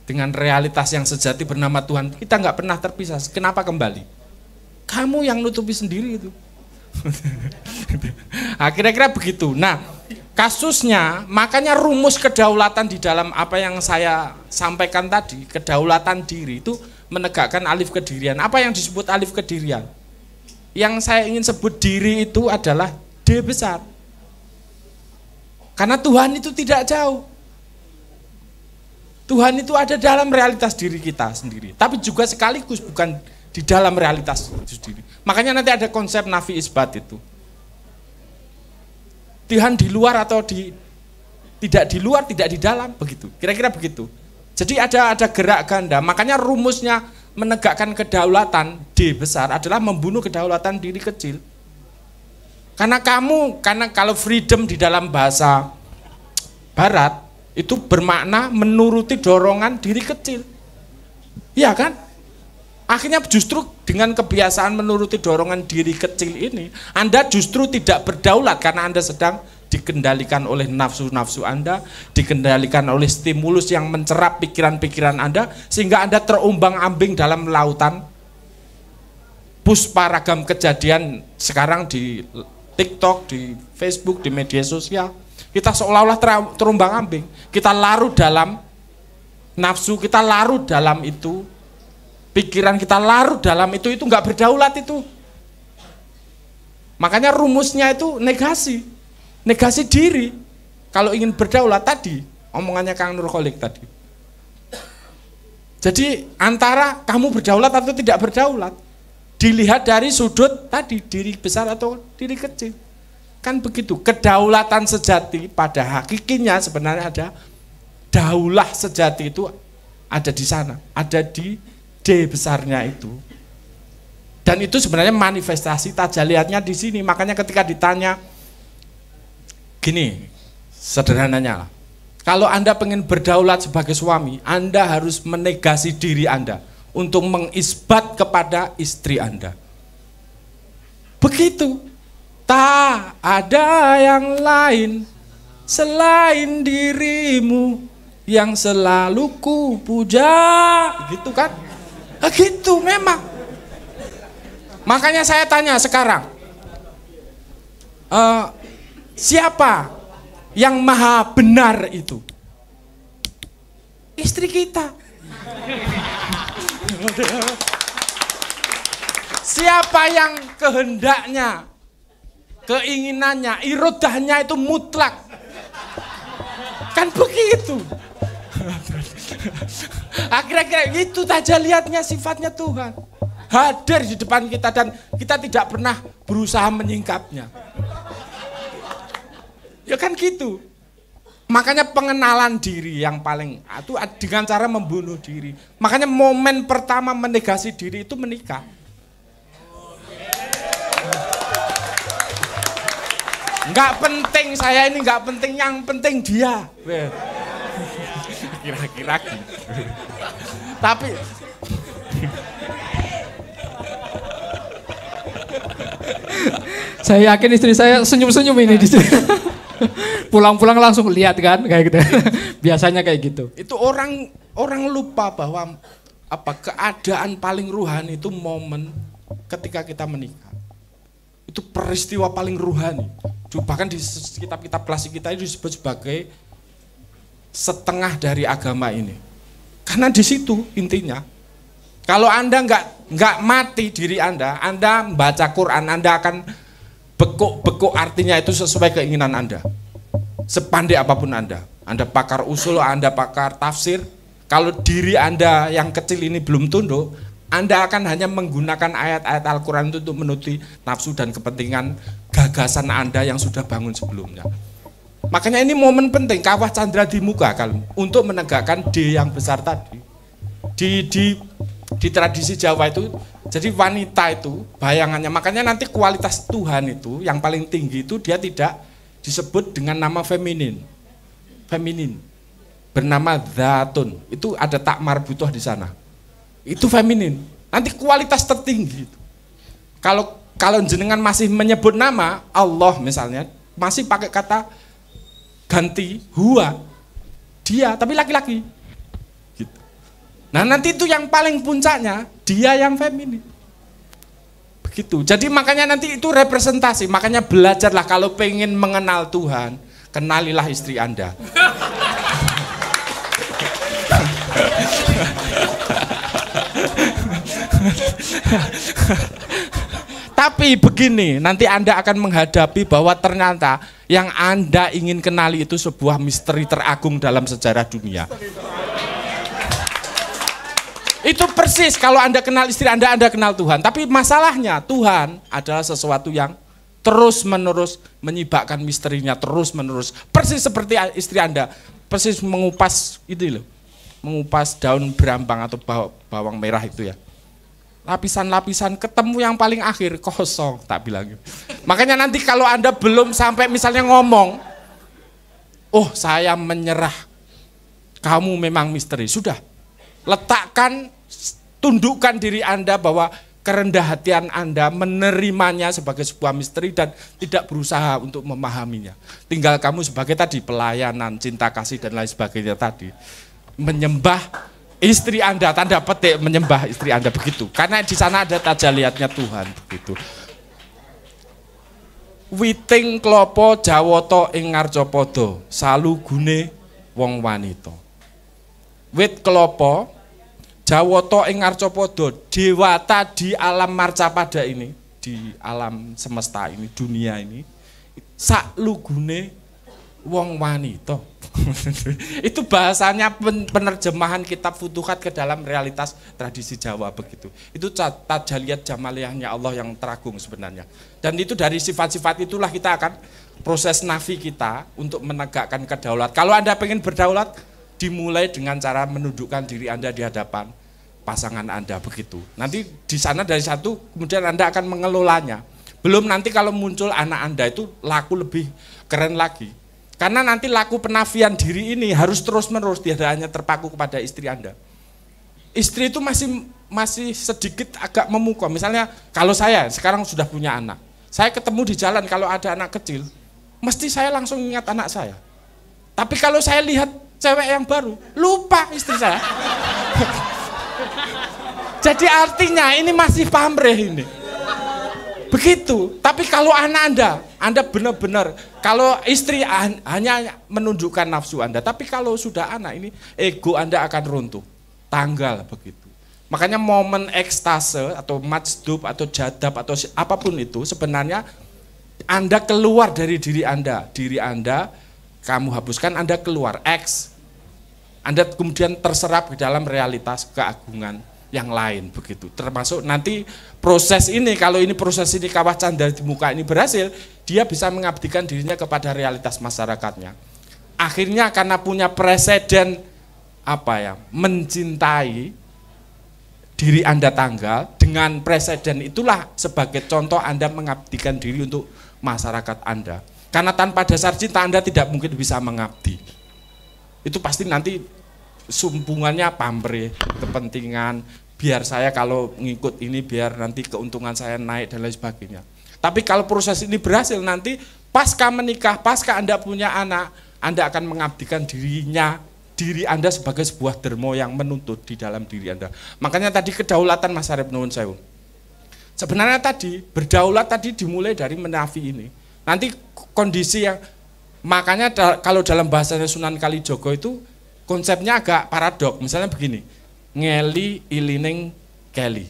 Speaker 1: Dengan realitas yang sejati bernama Tuhan, kita nggak pernah terpisah. Kenapa kembali? Kamu yang nutupi sendiri itu. Nah, kira-kira begitu. Nah, kasusnya, makanya rumus kedaulatan di dalam apa yang saya sampaikan tadi, kedaulatan diri itu menegakkan alif kedirian. Apa yang disebut alif kedirian? Yang saya ingin sebut diri itu adalah D besar. Karena Tuhan itu tidak jauh. Tuhan itu ada dalam realitas diri kita sendiri, tapi juga sekaligus bukan di dalam realitas itu sendiri. Makanya nanti ada konsep nafi isbat itu. Tuhan di luar atau tidak di luar, tidak di dalam, begitu. Kira-kira begitu. Jadi ada gerak ganda. Makanya rumusnya menegakkan kedaulatan D besar adalah membunuh kedaulatan diri kecil. Karena kalau freedom di dalam bahasa Barat itu bermakna menuruti dorongan diri kecil. Iya kan? Akhirnya justru dengan kebiasaan menuruti dorongan diri kecil ini, Anda justru tidak berdaulat karena Anda sedang dikendalikan oleh nafsu-nafsu Anda, dikendalikan oleh stimulus yang mencerap pikiran-pikiran Anda, sehingga Anda terombang-ambing dalam lautan puspa ragam kejadian sekarang di TikTok, di Facebook, di media sosial. Kita seolah-olah terombang-ambing, kita larut dalam nafsu, kita larut dalam itu, pikiran kita larut dalam itu nggak berdaulat itu. Makanya rumusnya itu negasi diri. Kalau ingin berdaulat tadi, omongannya Kang Nurholik tadi. Jadi antara kamu berdaulat atau tidak berdaulat, dilihat dari sudut tadi, diri besar atau diri kecil. Kan begitu, kedaulatan sejati pada hakikinya sebenarnya ada, daulah sejati itu ada di sana, ada di D besarnya itu. Dan itu sebenarnya manifestasi tajaliatnya di sini. Makanya ketika ditanya gini, sederhananya lah. Kalau Anda pengen berdaulat sebagai suami, Anda harus menegasi diri Anda untuk mengisbat kepada istri Anda. Begitu. Tak ada yang lain selain dirimu yang selalu ku puja, gitu kan? Gitu memang. Makanya saya tanya sekarang, siapa yang maha benar itu? Istri kita. Siapa yang kehendaknya, keinginannya, irodahnya itu mutlak? Kan begitu. Akhirnya itu tajaliatnya, sifatnya Tuhan hadir di depan kita dan kita tidak pernah berusaha menyingkapnya. Ya kan gitu. Makanya pengenalan diri yang paling itu dengan cara membunuh diri. Makanya momen pertama menegasi diri itu menikah. Nggak penting saya ini, nggak penting, yang penting dia. Kira-kira gitu. Tapi
Speaker 3: saya yakin istri saya senyum-senyum ini di sini. Pulang-pulang langsung lihat kan kayak gitu. Biasanya kayak gitu.
Speaker 1: Itu orang lupa bahwa keadaan paling ruhani itu momen ketika kita menikah. Itu peristiwa paling ruhani. Bahkan di kitab-kitab klasik kita itu disebut sebagai setengah dari agama ini. Karena di situ intinya. Kalau Anda nggak mati diri Anda membaca Quran, Anda akan bekuk artinya itu sesuai keinginan Anda. Sepandai apapun Anda pakar usul, Anda pakar tafsir, kalau diri Anda yang kecil ini belum tunduk, Anda akan hanya menggunakan ayat-ayat Al-Quran itu untuk menuruti nafsu dan kepentingan gagasan Anda yang sudah bangun sebelumnya. Makanya ini momen penting, kawah candra di muka kalau untuk menegakkan D yang besar tadi. Di tradisi Jawa itu, jadi wanita itu bayangannya, makanya nanti kualitas Tuhan itu yang paling tinggi itu dia tidak disebut dengan nama feminin, bernama Dzatun, itu ada tak marbutoh di sana, itu feminin, nanti kualitas tertinggi itu. Kalau jenengan masih menyebut nama Allah misalnya, masih pakai kata ganti huwa, dia, tapi laki-laki. Nah nanti itu yang paling puncaknya, dia yang feminin. Begitu, jadi makanya nanti itu representasi, makanya belajarlah kalau pengen mengenal Tuhan, kenalilah istri Anda. Tapi begini, nanti Anda akan menghadapi bahwa ternyata yang Anda ingin kenali itu sebuah misteri teragung dalam sejarah dunia. Itu persis kalau Anda kenal istri Anda kenal Tuhan. Tapi masalahnya Tuhan adalah sesuatu yang terus-menerus menyibakkan misterinya, terus-menerus. Persis seperti istri Anda, persis mengupas itu loh, mengupas daun berambang atau bawang merah itu ya. Lapisan-lapisan ketemu yang paling akhir kosong, tak bilang. Makanya nanti kalau Anda belum sampai misalnya ngomong, oh saya menyerah, kamu memang misteri, sudah. Letakkan tundukkan diri Anda bahwa kerendah hatian Anda menerimanya sebagai sebuah misteri dan tidak berusaha untuk memahaminya. Tinggal kamu sebagai tadi pelayanan, cinta kasih dan lain sebagainya tadi. Menyembah istri Anda, tanda petik menyembah istri Anda begitu. Karena di sana ada tajaliatnya Tuhan begitu. Witing klopo jawata ing ngarcapada, salugune wong wanita. Wit klopo jawata ing ngarcapada, dewata di alam marcapada ini, di alam semesta ini, dunia ini, salugune wong wanita. Itu bahasanya penerjemahan kitab Futuhat ke dalam realitas tradisi Jawa begitu. Itu tajaliat jamaliyahnya Allah yang teragung sebenarnya. Dan itu dari sifat-sifat itulah kita akan proses nafi kita untuk menegakkan kedaulatan. Kalau Anda pengen berdaulat, dimulai dengan cara menundukkan diri Anda di hadapan pasangan Anda begitu. Nanti di sana dari satu, kemudian Anda akan mengelolanya. Belum nanti kalau muncul anak Anda itu laku lebih keren lagi. Karena nanti laku penafian diri ini harus terus-menerus, tidak hanya terpaku kepada istri Anda. Istri itu masih sedikit agak memukau. Misalnya kalau saya sekarang sudah punya anak, saya ketemu di jalan kalau ada anak kecil, mesti saya langsung ingat anak saya. Tapi kalau saya lihat cewek yang baru, lupa istri saya. Jadi artinya ini masih pamrih ini. Begitu. Tapi kalau anak Anda benar-benar, kalau istri hanya menunjukkan nafsu Anda, tapi kalau sudah anak ini, ego Anda akan runtuh, tanggal begitu. Makanya momen ekstase atau majdub atau jadab atau apapun itu sebenarnya Anda keluar dari diri Anda kamu hapuskan, Anda keluar, Anda kemudian terserap ke dalam realitas keagungan yang lain begitu. Termasuk nanti proses ini, kalau ini proses ini kawah canda di muka ini berhasil, dia bisa mengabdikan dirinya kepada realitas masyarakatnya. Akhirnya karena punya presiden mencintai diri Anda tanggal, dengan presiden itulah sebagai contoh Anda mengabdikan diri untuk masyarakat Anda. Karena tanpa dasar cinta Anda tidak mungkin bisa mengabdi. Itu pasti nanti sumpungannya pamrih, kepentingan, biar saya kalau ngikut ini biar nanti keuntungan saya naik dan lain sebagainya. Tapi kalau proses ini berhasil nanti pasca menikah, pasca Anda punya anak, Anda akan mengabdikan diri Anda sebagai sebuah dermo yang menuntut di dalam diri Anda. Makanya tadi kedaulatan Mas Arif nuwun sewu. Sebenarnya tadi berdaulat tadi dimulai dari menafi ini. Nanti kondisi yang, makanya kalau dalam bahasanya Sunan Kalijogo itu konsepnya agak paradok. Misalnya begini, ngeli ilining keli,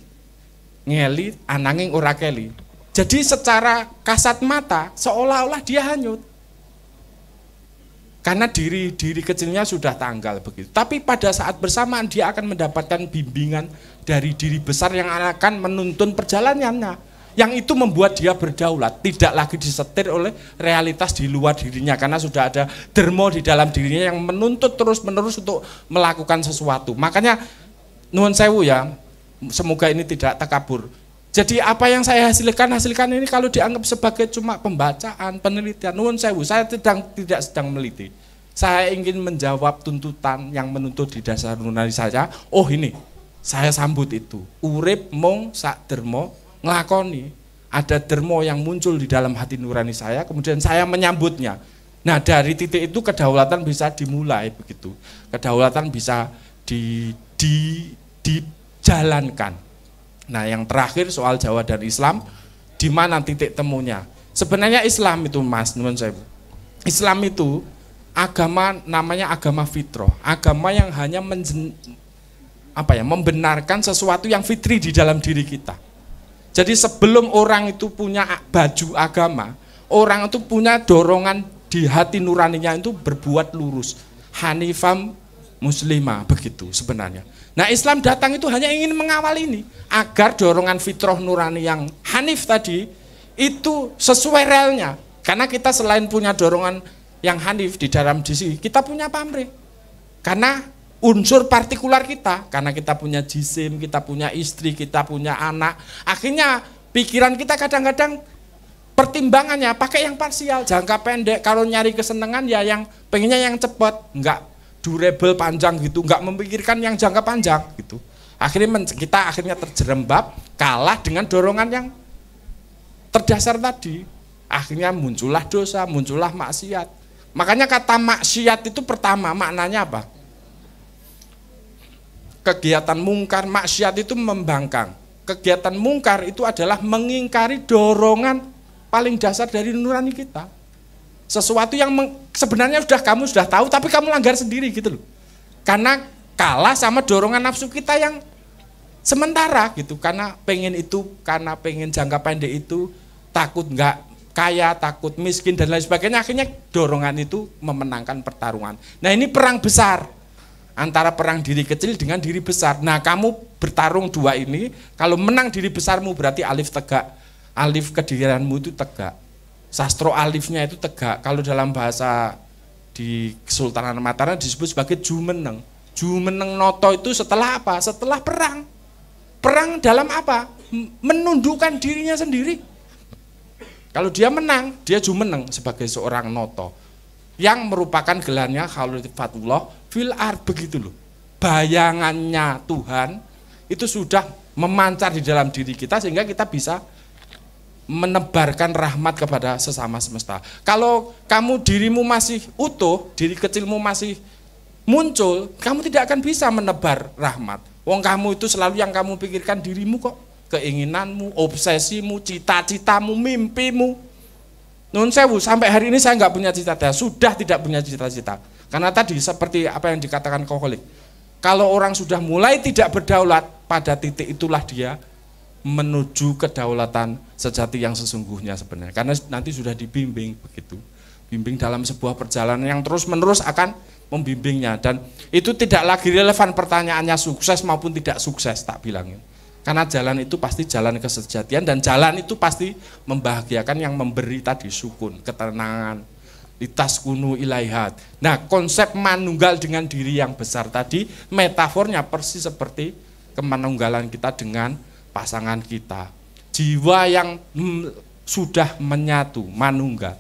Speaker 1: ngeli ananging ora keli. Jadi secara kasat mata seolah-olah dia hanyut. Karena diri kecilnya sudah tanggal begitu. Tapi pada saat bersamaan dia akan mendapatkan bimbingan dari diri besar yang akan menuntun perjalanannya. Yang itu membuat dia berdaulat, tidak lagi disetir oleh realitas di luar dirinya. Karena sudah ada dermo di dalam dirinya yang menuntut terus-menerus untuk melakukan sesuatu. Makanya nuwun sewu ya, semoga ini tidak takabur. Jadi apa yang saya hasilkan ini kalau dianggap sebagai cuma pembacaan, penelitian, nuwun sewu, saya tidak sedang meliti. Saya ingin menjawab tuntutan yang menuntut di dasar nurani saya. Oh ini, saya sambut itu. Urip mung sak dermo nglakoni. Ada dermo yang muncul di dalam hati nurani saya, kemudian saya menyambutnya. Nah dari titik itu kedaulatan bisa dimulai begitu. Kedaulatan bisa dijalankan. Nah yang terakhir soal Jawa dan Islam, di mana titik temunya? Sebenarnya Islam itu Mas, nuwun sewu. Islam itu agama namanya agama fitrah, agama yang hanya membenarkan sesuatu yang fitri di dalam diri kita. Jadi sebelum orang itu punya baju agama, orang itu punya dorongan di hati nuraninya itu berbuat lurus, hanifam muslimah begitu sebenarnya. Nah Islam datang itu hanya ingin mengawal ini, agar dorongan fitrah nurani yang hanif tadi itu sesuai realnya. Karena kita selain punya dorongan yang hanif di dalam diri, kita punya pamrih. Karena unsur partikular kita, karena kita punya jisim, kita punya istri, kita punya anak. Akhirnya pikiran kita kadang-kadang pertimbangannya pakai yang parsial, jangka pendek. Kalau nyari kesenangan ya yang pengennya yang cepat, enggak durable panjang gitu, enggak memikirkan yang jangka panjang gitu. Akhirnya kita akhirnya terjerembab, kalah dengan dorongan yang terdasar tadi. Akhirnya muncullah dosa, muncullah maksiat. Makanya kata maksiat itu pertama maknanya apa? Kegiatan mungkar. Maksiat itu membangkang. Kegiatan mungkar itu adalah mengingkari dorongan paling dasar dari nurani kita. Sesuatu yang sebenarnya kamu sudah tahu tapi kamu langgar sendiri gitu loh. Karena kalah sama dorongan nafsu kita yang sementara gitu. Karena pengen itu, karena pengen jangka pendek itu, takut nggak kaya, takut miskin dan lain sebagainya. Akhirnya dorongan itu memenangkan pertarungan. Nah ini perang besar antara perang diri kecil dengan diri besar. Nah kamu bertarung dua ini, kalau menang diri besarmu berarti alif tegak, alif kedirianmu itu tegak. Sastro alifnya itu tegak. Kalau dalam bahasa di Kesultanan Mataram disebut sebagai jumeneng. Jumeneng noto itu setelah apa? Setelah perang. Perang dalam apa? Menundukkan dirinya sendiri. Kalau dia menang, dia jumeneng sebagai seorang noto. Yang merupakan gelarnya khalifatullah fil ard, begitu loh. Bayangannya Tuhan itu sudah memancar di dalam diri kita sehingga kita bisa menebarkan rahmat kepada sesama semesta. Kalau kamu dirimu masih utuh, diri kecilmu masih muncul, kamu tidak akan bisa menebar rahmat. Wong kamu itu selalu yang kamu pikirkan dirimu kok, keinginanmu, obsesimu, cita-citamu, mimpimu. Nun sewu, sampai hari ini saya nggak punya cita-cita, sudah tidak punya cita-cita. Karena tadi seperti apa yang dikatakan Koholik, kalau orang sudah mulai tidak berdaulat, pada titik itulah dia menuju kedaulatan sejati yang sesungguhnya sebenarnya. Karena nanti sudah dibimbing begitu. Bimbing dalam sebuah perjalanan yang terus-menerus akan membimbingnya. Dan itu tidak lagi relevan pertanyaannya sukses maupun tidak sukses, tak bilangin. Karena jalan itu pasti jalan kesejatian dan jalan itu pasti membahagiakan yang memberi tadi sukun, ketenangan, litaskunu ilaihat. Nah konsep manunggal dengan diri yang besar tadi, metafornya persis seperti kemanunggalan kita dengan pasangan kita, jiwa yang sudah menyatu, manunggal,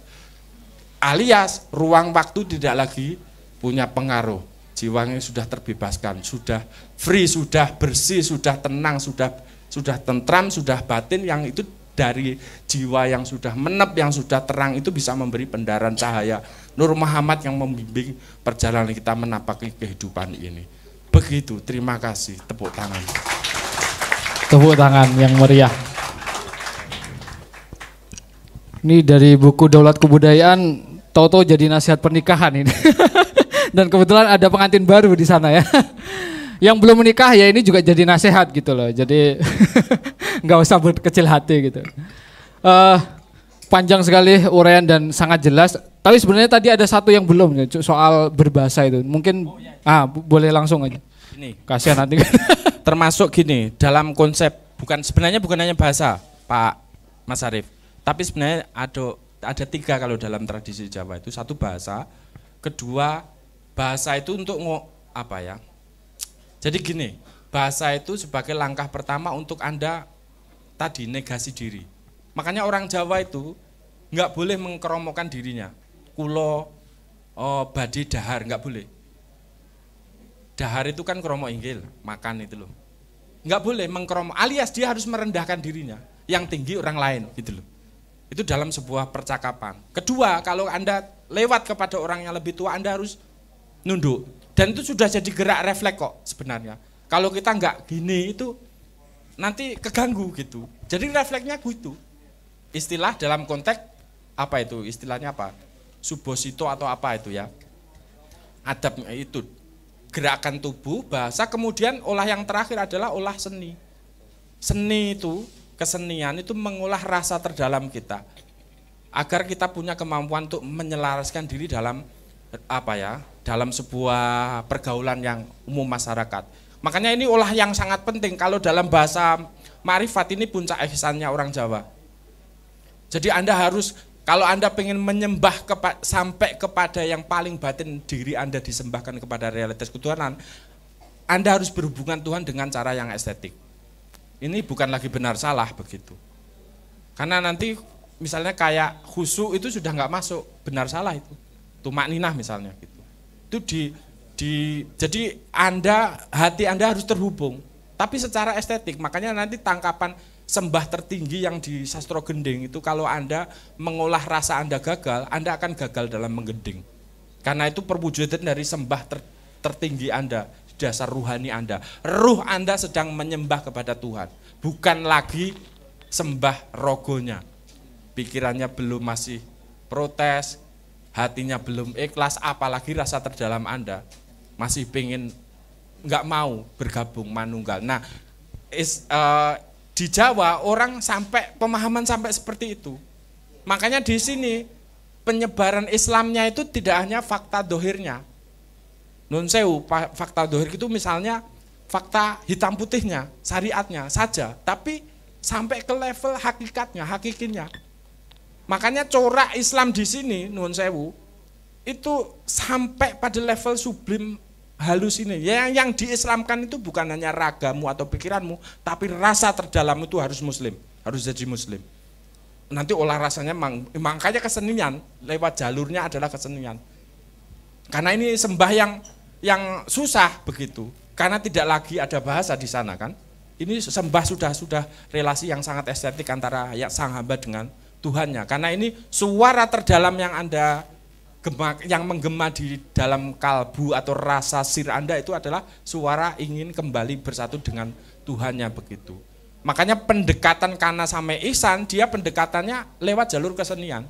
Speaker 1: alias ruang waktu tidak lagi punya pengaruh, jiwanya sudah terbebaskan, sudah free, sudah bersih, sudah tenang, sudah tentram, sudah batin, yang itu dari jiwa yang sudah menep, yang sudah terang itu bisa memberi pendaran cahaya Nur Muhammad yang membimbing perjalanan kita menapaki kehidupan ini. Begitu, terima kasih, tepuk tangan.
Speaker 3: Tepuk tangan yang meriah. Ini dari buku Daulat Kebudayaan, Toto jadi nasihat pernikahan ini. Dan kebetulan ada pengantin baru di sana ya. Yang belum menikah ya ini juga jadi nasihat gitu loh. Jadi nggak usah berkecil hati gitu. Panjang sekali uraian dan sangat jelas. Tapi sebenarnya tadi ada satu yang belum ya, soal berbahasa itu. Mungkin boleh langsung aja.
Speaker 1: Ini
Speaker 3: kasihan nanti.
Speaker 1: Termasuk gini, dalam konsep sebenarnya bukan hanya bahasa, Pak Mas Arief, tapi sebenarnya ada tiga kalau dalam tradisi Jawa itu. Satu bahasa, kedua bahasa itu untuk apa ya? Jadi gini, bahasa itu sebagai langkah pertama untuk Anda tadi negasi diri. Makanya orang Jawa itu nggak boleh mengkeromokkan dirinya. Kulo, badi dahar, nggak boleh. Dahar itu kan kromo inggil, makan itu loh. Nggak boleh mengkromo, alias dia harus merendahkan dirinya. Yang tinggi orang lain gitu loh. Itu dalam sebuah percakapan. Kedua, kalau Anda lewat kepada orang yang lebih tua, Anda harus nunduk. Dan itu sudah jadi gerak refleks kok sebenarnya. Kalau kita nggak gini itu nanti keganggu gitu. Jadi refleksnya gitu. Istilah dalam konteks apa itu? Istilahnya apa? Subosito atau apa itu ya? Adabnya itu. Gerakan tubuh, bahasa, kemudian olah yang terakhir adalah olah seni. Seni itu, kesenian itu mengolah rasa terdalam kita. Agar kita punya kemampuan untuk menyelaraskan diri dalam apa ya? Dalam sebuah pergaulan yang umum masyarakat. Makanya ini olah yang sangat penting. Kalau dalam bahasa Ma'rifat ini puncak ihsannya orang Jawa. Jadi Anda harus, kalau Anda pengen menyembah sampai kepada yang paling batin diri Anda disembahkan kepada realitas ketuhanan, Anda harus berhubungan Tuhan dengan cara yang estetik. Ini bukan lagi benar salah begitu. Karena nanti misalnya kayak khusyuk itu sudah nggak masuk benar salah itu. Tumak ninah misalnya gitu. Itu jadi hati Anda harus terhubung. tapi secara estetik. Makanya nanti tangkapan sembah tertinggi yang di Sastro Gending itu kalau Anda mengolah rasa Anda gagal, Anda akan gagal dalam menggending. Karena itu perwujudan dari sembah tertinggi Anda, dasar ruhani Anda. Ruh Anda sedang menyembah kepada Tuhan, bukan lagi sembah rogonya. Pikirannya belum masih protes, hatinya belum ikhlas, apalagi rasa terdalam Anda masih pengen nggak mau bergabung manunggal. Nah, di Jawa orang sampai pemahaman sampai seperti itu. Makanya di sini penyebaran Islamnya itu tidak hanya fakta dohirnya. Nun sewu, fakta dohir itu misalnya fakta hitam putihnya, syariatnya saja, tapi sampai ke level hakikatnya, hakikinya. Makanya corak Islam di sini, nun sewu, itu sampai pada level sublim halus ini. Yang diislamkan itu bukan hanya ragamu atau pikiranmu, tapi rasa terdalam itu harus muslim, harus jadi muslim. Nanti olah rasanya makanya kesenian, lewat jalurnya adalah kesenian. Karena ini sembah yang susah begitu, karena tidak lagi ada bahasa di sana kan. Ini sembah sudah relasi yang sangat estetik antara sang hamba dengan Tuhannya. Karena ini suara terdalam yang Anda yang menggema di dalam kalbu atau rasa sir Anda itu adalah suara ingin kembali bersatu dengan Tuhannya begitu. Makanya pendekatan Kana sampai Ihsan, dia pendekatannya lewat jalur kesenian.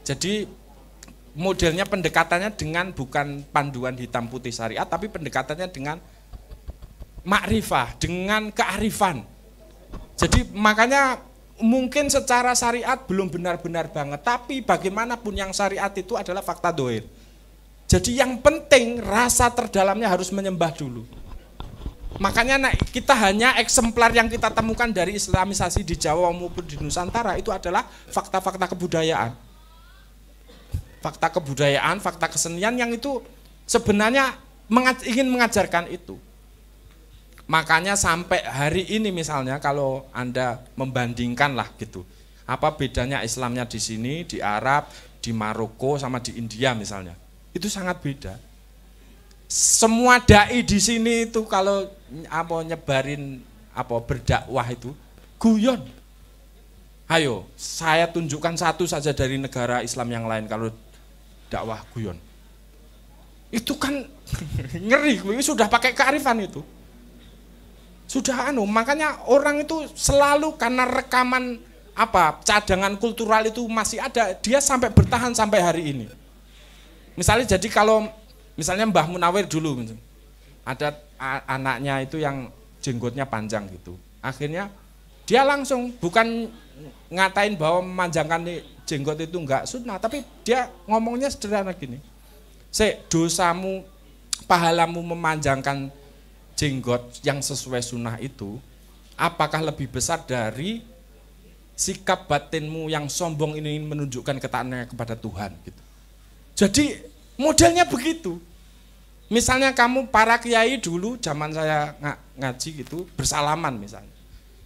Speaker 1: Jadi modelnya pendekatannya dengan bukan panduan hitam putih syariat, tapi pendekatannya dengan makrifah, dengan kearifan. Jadi makanya mungkin secara syariat belum benar-benar banget, tapi bagaimanapun yang syariat itu adalah fakta dohir. Jadi yang penting rasa terdalamnya harus menyembah dulu. Makanya kita hanya eksemplar yang kita temukan dari Islamisasi di Jawa maupun di Nusantara itu adalah fakta-fakta kebudayaan. Fakta kebudayaan, fakta kesenian yang itu sebenarnya ingin mengajarkan itu. Makanya sampai hari ini misalnya kalau Anda membandingkan lah gitu, apa bedanya Islamnya di sini, di Arab, di Maroko sama di India misalnya, itu sangat beda. Semua dai di sini itu kalau nyebarin berdakwah itu guyon. Ayo, saya tunjukkan satu saja dari negara Islam yang lain kalau dakwah guyon. Itu kan ngeri, ini sudah pakai kearifan itu. Sudah makanya orang itu selalu karena rekaman cadangan kultural itu masih ada, dia sampai bertahan sampai hari ini. Misalnya jadi kalau misalnya Mbah Munawir dulu ada anaknya itu yang jenggotnya panjang gitu. Akhirnya dia langsung bukan ngatain bahwa memanjangkan jenggot itu enggak sunnah, tapi dia ngomongnya sederhana gini. Dosamu, pahalamu memanjangkan jenggot yang sesuai sunnah itu, apakah lebih besar dari sikap batinmu yang sombong ini menunjukkan ketaatannya kepada Tuhan gitu. Jadi modelnya begitu. Misalnya kamu para kiai dulu zaman saya ngaji gitu bersalaman misalnya.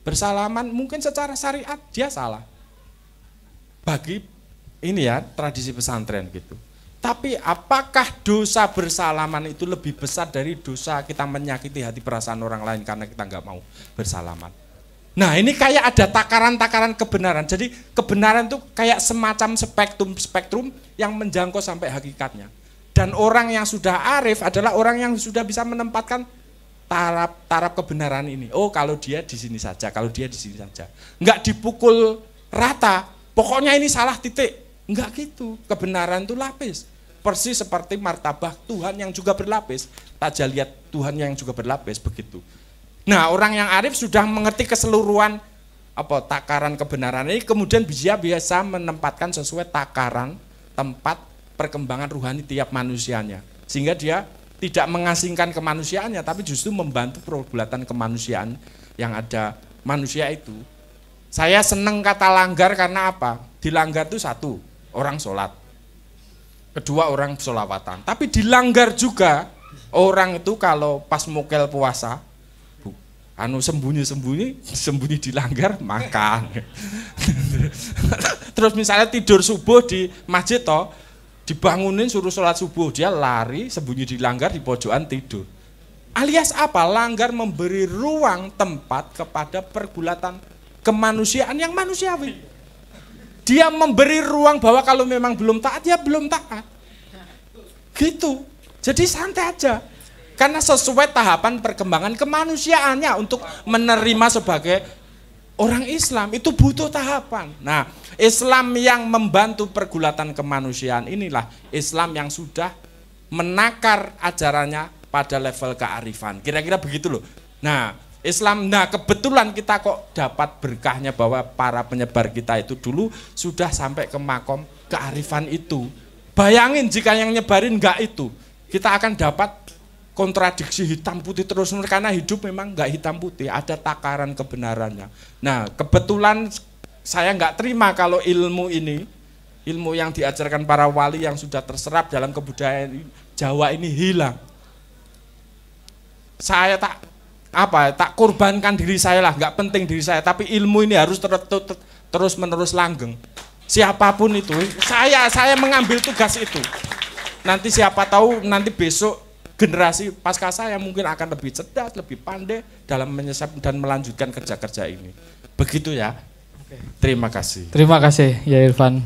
Speaker 1: Bersalaman mungkin secara syariat dia salah. Bagi ini ya tradisi pesantren gitu. Tapi apakah dosa bersalaman itu lebih besar dari dosa kita menyakiti hati perasaan orang lain karena kita nggak mau bersalaman? Nah ini kayak ada takaran-takaran kebenaran. Jadi kebenaran itu kayak semacam spektrum yang menjangkau sampai hakikatnya. Dan orang yang sudah arif adalah orang yang sudah bisa menempatkan taraf kebenaran ini. Oh kalau dia di sini saja, kalau dia di sini saja. Nggak dipukul rata, pokoknya ini salah titik. Enggak gitu, kebenaran itu lapis. Persis seperti martabah Tuhan yang juga berlapis, tajaliat Tuhan yang juga berlapis begitu. Nah, orang yang arif sudah mengerti keseluruhan takaran kebenaran ini, kemudian dia biasa menempatkan sesuai takaran tempat perkembangan ruhani tiap manusianya. Sehingga dia tidak mengasingkan kemanusiaannya, tapi justru membantu perbuatan kemanusiaan yang ada manusia itu. Saya senang kata langgar karena apa? Dilanggar itu satu, orang sholat. Kedua orang sholawatan. Tapi dilanggar juga orang itu kalau pas mokel puasa, sembunyi dilanggar makan. Terus misalnya tidur subuh di masjid dibangunin suruh sholat subuh, dia lari sembunyi dilanggar di pojokan tidur. Alias apa? Langgar memberi ruang tempat kepada pergulatan kemanusiaan yang manusiawi. Dia memberi ruang bahwa kalau memang belum taat, ya belum taat. Gitu. Jadi santai aja. Karena sesuai tahapan perkembangan kemanusiaannya untuk menerima sebagai orang Islam itu butuh tahapan. Nah, Islam yang membantu pergulatan kemanusiaan inilah Islam yang sudah menakar ajarannya pada level kearifan. Kira-kira begitu loh. Nah, Islam, nah kebetulan kita kok dapat berkahnya bahwa para penyebar kita itu dulu sudah sampai ke makom kearifan itu. Bayangin jika yang nyebarin enggak itu, kita akan dapat kontradiksi hitam putih terus karena hidup memang enggak hitam putih, ada takaran kebenarannya. Nah, kebetulan saya enggak terima kalau ilmu ini, ilmu yang diajarkan para wali yang sudah terserap dalam kebudayaan Jawa ini hilang. Saya tak kurbankan diri saya lah, nggak penting diri saya, tapi ilmu ini harus terus menerus langgeng. Siapapun itu, saya mengambil tugas itu. Nanti siapa tahu nanti besok generasi pasca saya mungkin akan lebih cerdas, lebih pandai dalam menyesap dan melanjutkan kerja-kerja ini. Begitu ya. Terima kasih.
Speaker 3: Terima kasih ya Irfan.